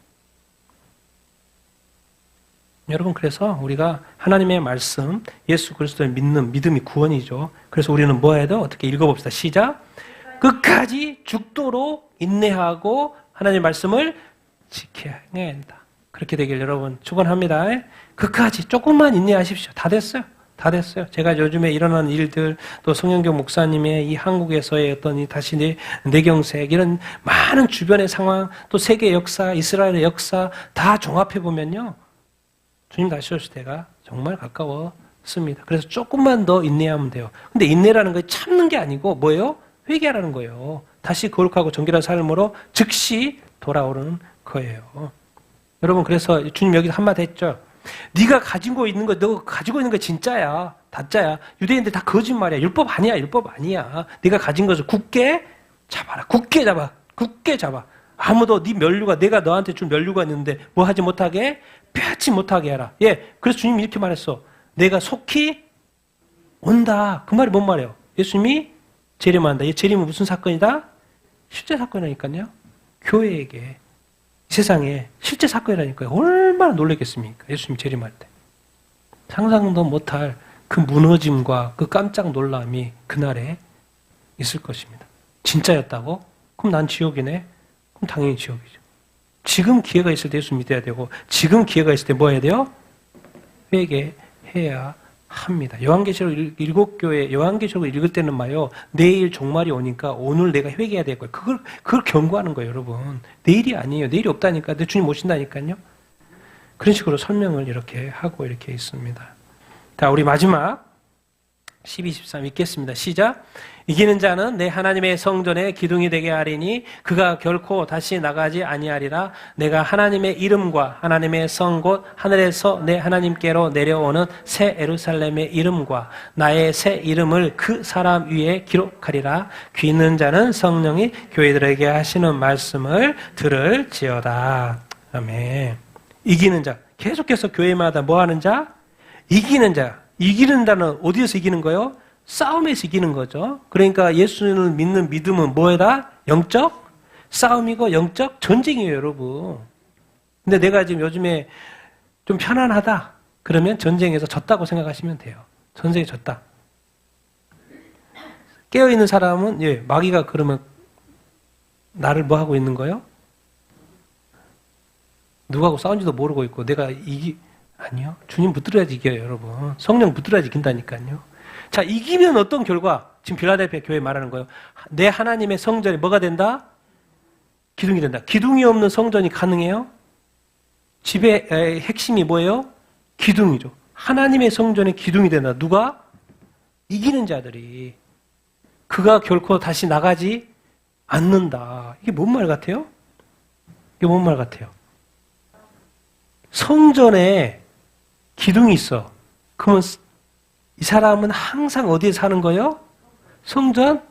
여러분, 그래서 우리가 하나님의 말씀, 예수 그리스도를 믿는 믿음이 구원이죠. 그래서 우리는 뭐 해야 돼? 어떻게 읽어봅시다. 시작. 끝까지 죽도록 인내하고 하나님의 말씀을 지켜야 한다. 그렇게 되길 여러분 축원합니다. 끝까지 조금만 인내하십시오. 다 됐어요. 다 됐어요. 제가 요즘에 일어나는 일들, 또 송영경 목사님의 이 한국에서의 어떤 이 다시 내경색, 이런 많은 주변의 상황, 또 세계 역사, 이스라엘의 역사 다 종합해 보면요, 주님 다시 오실 때가 정말 가까웠습니다. 그래서 조금만 더 인내하면 돼요. 근데 인내라는 건 참는 게 아니고 뭐예요? 회개하라는 거예요. 다시 거룩하고 정결한 삶으로 즉시 돌아오는 거예요. 여러분, 그래서 주님 여기서 한마디 했죠. 네가 가지고 있는 거, 너 가지고 있는 거 진짜야, 다짜야. 유대인들 다 거짓말이야. 율법 아니야, 율법 아니야. 네가 가진 것을 굳게 잡아라. 굳게 잡아. 굳게 잡아. 아무도 네 면류가, 내가 너한테 준 면류가 있는데 뭐 하지 못하게, 빼앗지 못하게 해라. 예, 그래서 주님이 이렇게 말했어. 내가 속히 온다. 그 말이 뭔 말이에요? 예수님이 재림한다. 이 재림은 무슨 사건이다? 실제 사건이라니까요. 교회에게, 세상에 실제 사건이라니까요. 얼마나 놀랐겠습니까? 예수님이 재림할 때. 상상도 못할 그 무너짐과 그 깜짝 놀람이 그날에 있을 것입니다. 진짜였다고? 그럼 난 지옥이네? 그럼 당연히 지옥이죠. 지금 기회가 있을 때 예수 믿어야 되고, 지금 기회가 있을 때 뭐 해야 돼요? 회개해야 합니다. 요한계시록 7교회, 요한계시록을 읽을 때는 말이요, 내일 종말이 오니까 오늘 내가 회개해야 될 거예요. 그걸 경고하는 거예요, 여러분. 내일이 아니에요. 내일이 없다니까. 내 주님 오신다니까요. 그런 식으로 설명을 이렇게 하고 이렇게 있습니다. 자, 우리 마지막 12, 13 읽겠습니다. 시작. 이기는 자는 내 하나님의 성전에 기둥이 되게 하리니 그가 결코 다시 나가지 아니하리라. 내가 하나님의 이름과 하나님의 성 곧 하늘에서 내 하나님께로 내려오는 새 예루살렘의 이름과 나의 새 이름을 그 사람 위에 기록하리라. 귀 있는 자는 성령이 교회들에게 하시는 말씀을 들을지어다. 아멘. 이기는 자. 계속해서 교회마다 뭐 하는 자? 이기는 자. 이기는 자는 어디에서 이기는 거예요? 싸움에서 이기는 거죠. 그러니까 예수를 믿는 믿음은 뭐다? 영적 싸움이고 영적 전쟁이에요, 여러분. 근데 내가 지금 요즘에 좀 편안하다. 그러면 전쟁에서 졌다고 생각하시면 돼요. 전쟁에 졌다. 깨어있는 사람은, 예, 마귀가 그러면 나를 뭐 하고 있는 거예요? 누구하고 싸운지도 모르고 있고, 내가 아니요. 주님 붙들어야지 이겨요, 여러분. 성령 붙들어야지 이긴다니까요. 자, 이기면 어떤 결과? 지금 필라델피아 교회 말하는 거예요. 내 하나님의 성전이 뭐가 된다? 기둥이 된다. 기둥이 없는 성전이 가능해요? 집의 핵심이 뭐예요? 기둥이죠. 하나님의 성전에 기둥이 된다. 누가? 이기는 자들이. 그가 결코 다시 나가지 않는다. 이게 뭔 말 같아요? 이게 뭔 말 같아요? 성전에 기둥이 있어. 그러면 이 사람은 항상 어디에 사는 거예요? 성전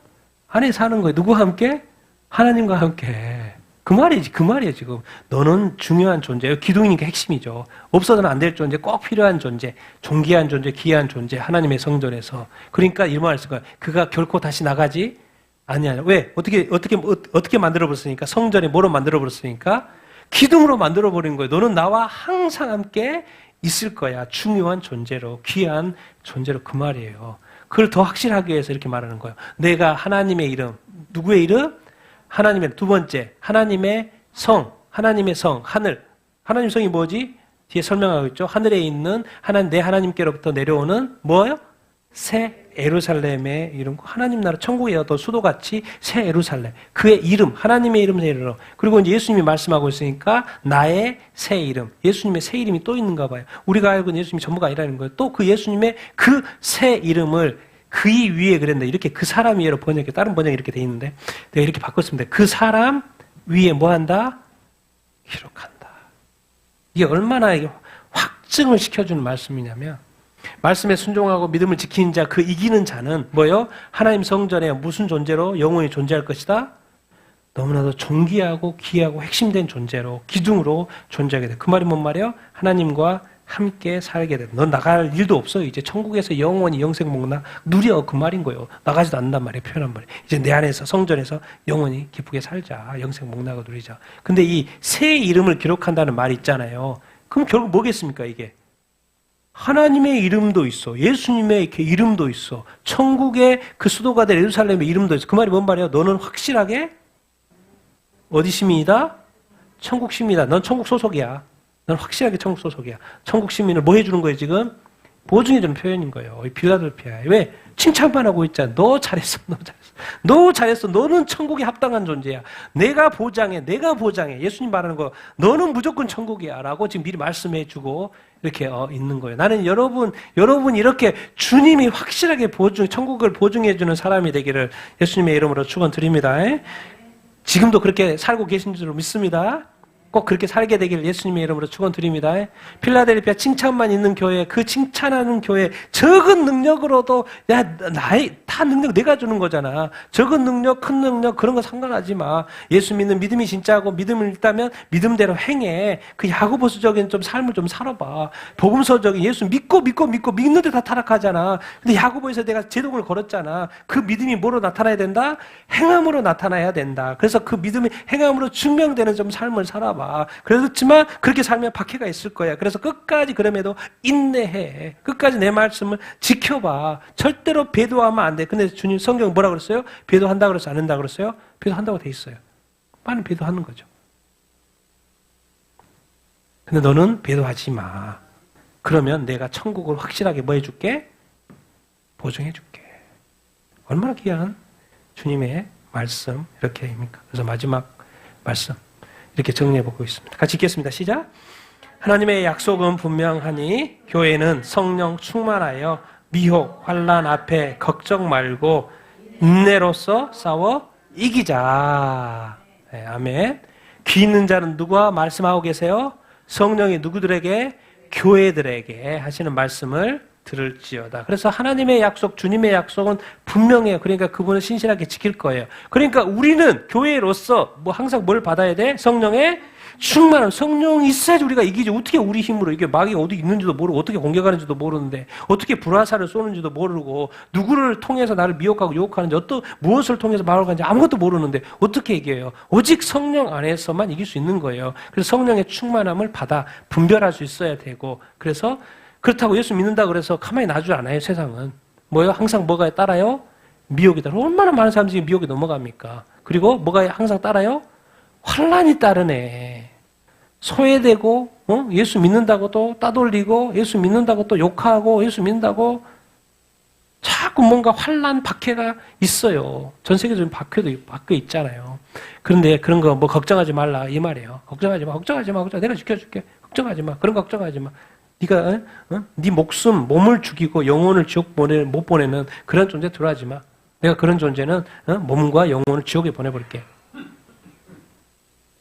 안에 사는 거예요. 누구와 함께? 하나님과 함께. 그 말이지, 그 말이에요, 지금. 너는 중요한 존재예요. 기둥이니까 핵심이죠. 없어서는 안 될 존재, 꼭 필요한 존재, 존귀한 존재, 귀한 존재, 하나님의 성전에서. 그러니까 이 말을 쓸 거예요. 그가 결코 다시 나가지 아니하냐. 왜? 어떻게 만들어버렸으니까? 성전에 뭐로 만들어버렸으니까? 기둥으로 만들어버린 거예요. 너는 나와 항상 함께 있을 거야. 중요한 존재로, 귀한 존재로. 그 말이에요. 그걸 더 확실하게 해서 이렇게 말하는 거예요. 내가 하나님의 이름, 누구의 이름? 하나님의, 두 번째, 하나님의 성, 하늘. 하나님 성이 뭐지? 뒤에 설명하고 있죠. 하늘에 있는 내 하나님께로부터 내려오는 뭐예요? 새 예루살렘의 이름, 하나님 나라 천국의 어떤 수도같이 새 예루살렘, 그의 이름, 하나님의 이름을 내려. 그리고 이제 예수님이 말씀하고 있으니까 나의 새 이름, 예수님의 새 이름이 또 있는가 봐요. 우리가 알고 있는 예수님이 전부가 아니라는 거예요. 또 그 예수님의 그 새 이름을 그의 위에 그랬는데, 이렇게 그 사람 위에로 번역해. 다른 번역이 이렇게 돼 있는데 내가 이렇게 바꿨습니다. 그 사람 위에 뭐 한다? 기록한다. 이게 얼마나 이게 확증을 시켜주는 말씀이냐면, 말씀에 순종하고 믿음을 지키는 자, 그 이기는 자는 뭐예요? 하나님 성전에 무슨 존재로 영원히 존재할 것이다? 너무나도 존귀하고 귀하고 핵심된 존재로, 기둥으로 존재하게 돼. 그 말이 뭔 말이에요? 하나님과 함께 살게 된다. 넌 나갈 일도 없어. 이제 천국에서 영원히 영생 목나 누려. 그 말인 거예요. 나가지도 않는단 말이에요. 표현한 말이에요. 이제 내 안에서 성전에서 영원히 기쁘게 살자. 영생 목나고 누리자. 근데 이 새 이름을 기록한다는 말이 있잖아요. 그럼 결국 뭐겠습니까 이게? 하나님의 이름도 있어. 예수님의 이렇게 이름도 있어. 천국의 그 수도가 될 예루살렘의 이름도 있어. 그 말이 뭔 말이에요? 너는 확실하게 어디 시민이다? 천국 시민이다. 넌 천국 소속이야. 넌 확실하게 천국 소속이야. 천국 시민을 뭐 해주는 거예요 지금? 보증해주는 표현인 거예요. 빌라델피아에. 왜? 칭찬만 하고 있잖아. 너 잘했어. 너 잘했어. 너 잘했어. 너는 천국에 합당한 존재야. 내가 보장해. 내가 보장해. 예수님 말하는 거 너는 무조건 천국이야 라고 지금 미리 말씀해주고 이렇게 있는 거예요. 나는 여러분 이렇게 주님이 확실하게 천국을 보증해주는 사람이 되기를 예수님의 이름으로 축원드립니다. 지금도 그렇게 살고 계신 줄 믿습니다. 꼭 그렇게 살게 되기를 예수님의 이름으로 축원드립니다. 필라델피아 칭찬만 있는 교회, 그 칭찬하는 교회 적은 능력으로도 나의 다 능력 내가 주는 거잖아. 적은 능력, 큰 능력 그런 거 상관하지 마. 예수 믿는 믿음이 진짜고 믿음을 있다면 믿음대로 행해. 그 야고보서적인 좀 삶을 좀 살아봐. 복음서적인 예수 믿고 믿는데 다 타락하잖아. 근데 야고보에서 내가 제동을 걸었잖아. 그 믿음이 뭐로 나타나야 된다? 행함으로 나타나야 된다. 그래서 그 믿음이 행함으로 증명되는 좀 삶을 살아봐. 그렇지만 그렇게 살면 박해가 있을 거야. 그래서 끝까지 그럼에도 인내해. 끝까지 내 말씀을 지켜봐. 절대로 배도하면 안 돼. 근데 주님 성경 뭐라 그랬어요? 배도한다 그랬어요? 안 한다 그랬어요? 배도한다고 돼 있어요. 많은 배도하는 거죠. 근데 너는 배도하지 마. 그러면 내가 천국을 확실하게 뭐 해줄게? 보증해줄게. 얼마나 귀한 주님의 말씀 이렇게입니까? 그래서 마지막 말씀 이렇게 정리해보고 있습니다. 같이 읽겠습니다. 시작. 하나님의 약속은 분명하니 교회는 성령 충만하여 미혹, 환난 앞에 걱정 말고 인내로서 싸워 이기자. 네, 아멘. 귀 있는 자는 누구와 말씀하고 계세요? 성령이 누구들에게? 교회들에게 하시는 말씀을 들을지어다. 그래서 하나님의 약속, 주님의 약속은 분명해요. 그러니까 그분은 신실하게 지킬 거예요. 그러니까 우리는 교회로서 항상 뭘 받아야 돼? 성령의 충만함. 성령이 있어야지 우리가 이기지. 어떻게 우리 힘으로 이게 마귀가 어디 있는지도 모르고 어떻게 공격하는지도 모르는데 어떻게 불화살을 쏘는지도 모르고 누구를 통해서 나를 미혹하고 유혹하는지 무엇을 통해서 말을 하는지 아무것도 모르는데 어떻게 이겨요? 오직 성령 안에서만 이길 수 있는 거예요. 그래서 성령의 충만함을 받아 분별할 수 있어야 되고 그래서 그렇다고 예수 믿는다 그래서 가만히 놔줄 않아요. 세상은. 뭐요? 항상 뭐가 따라요? 미혹이 따라. 얼마나 많은 사람들이 미혹에 넘어갑니까? 그리고 뭐가 항상 따라요? 환난이 따르네. 소외되고 예수 믿는다고 또 따돌리고 예수 믿는다고 또 욕하고 예수 믿는다고 자꾸 뭔가 환난 박해가 있어요. 전 세계적인 박해도 있잖아요. 그런데 그런 거 뭐 걱정하지 말라 이 말이에요. 걱정하지 마. 내가 지켜줄게. 걱정하지 마. 그런 거 걱정하지 마. 네가 네 목숨, 몸을 죽이고 영혼을 지옥 못 보내는 그런 존재 들어하지 마. 내가 그런 존재는 몸과 영혼을 지옥에 보내버릴게.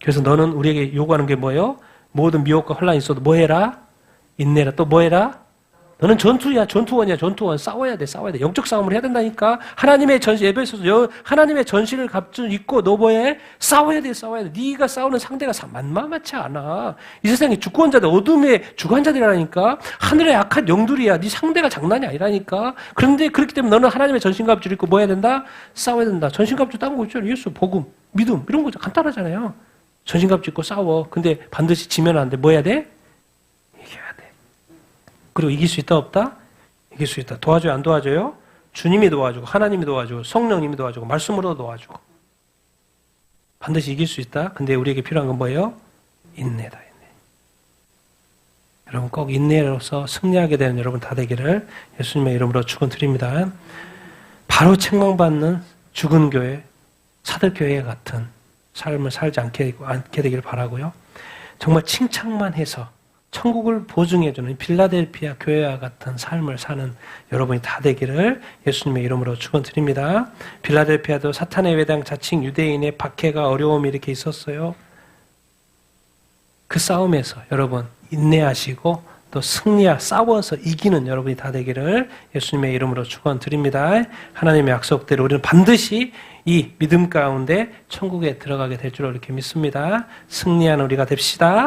그래서 너는 우리에게 요구하는 게 뭐예요? 모든 미혹과 혼란이 있어도 뭐 해라? 인내라. 또 뭐 해라? 너는 전투원이야. 싸워야 돼. 영적 싸움을 해야 된다니까. 하나님의 전시, 에베소서 하나님의 전시를 입고 너 뭐해? 싸워야 돼. 네가 싸우는 상대가 만만치 않아. 이 세상에 주권자들, 어둠의 주관자들이라니까. 하늘의 악한 영들이야. 네 상대가 장난이 아니라니까. 그런데 그렇기 때문에 너는 하나님의 전신갑주를 입고 뭐 해야 된다? 싸워야 된다. 전신갑주 딴 거 있잖아요. 예수, 복음, 믿음 이런 거 간단하잖아요. 전신갑주 입고 싸워. 근데 반드시 지면 안 돼. 뭐 해야 돼? 그리고 이길 수 있다 없다? 이길 수 있다. 도와줘요 안 도와줘요? 주님이 도와주고 하나님이 도와주고 성령님이 도와주고 말씀으로 도와주고 반드시 이길 수 있다. 근데 우리에게 필요한 건 뭐예요? 인내다. 여러분 꼭 인내로서 승리하게 되는 여러분 다 되기를 예수님의 이름으로 축원드립니다. 바로 책망받는 죽은 교회, 사들교회 같은 삶을 살지 않게 되기를 바라고요. 정말 칭찬만 해서 천국을 보증해주는 필라델피아 교회와 같은 삶을 사는 여러분이 다 되기를 예수님의 이름으로 축원드립니다. 필라델피아도 사탄의 외당 자칭 유대인의 박해가 어려움이 이렇게 있었어요. 그 싸움에서 여러분 인내하시고 또 싸워서 이기는 여러분이 다 되기를 예수님의 이름으로 축원드립니다. 하나님의 약속대로 우리는 반드시 이 믿음 가운데 천국에 들어가게 될 줄 이렇게 믿습니다. 승리하는 우리가 됩시다.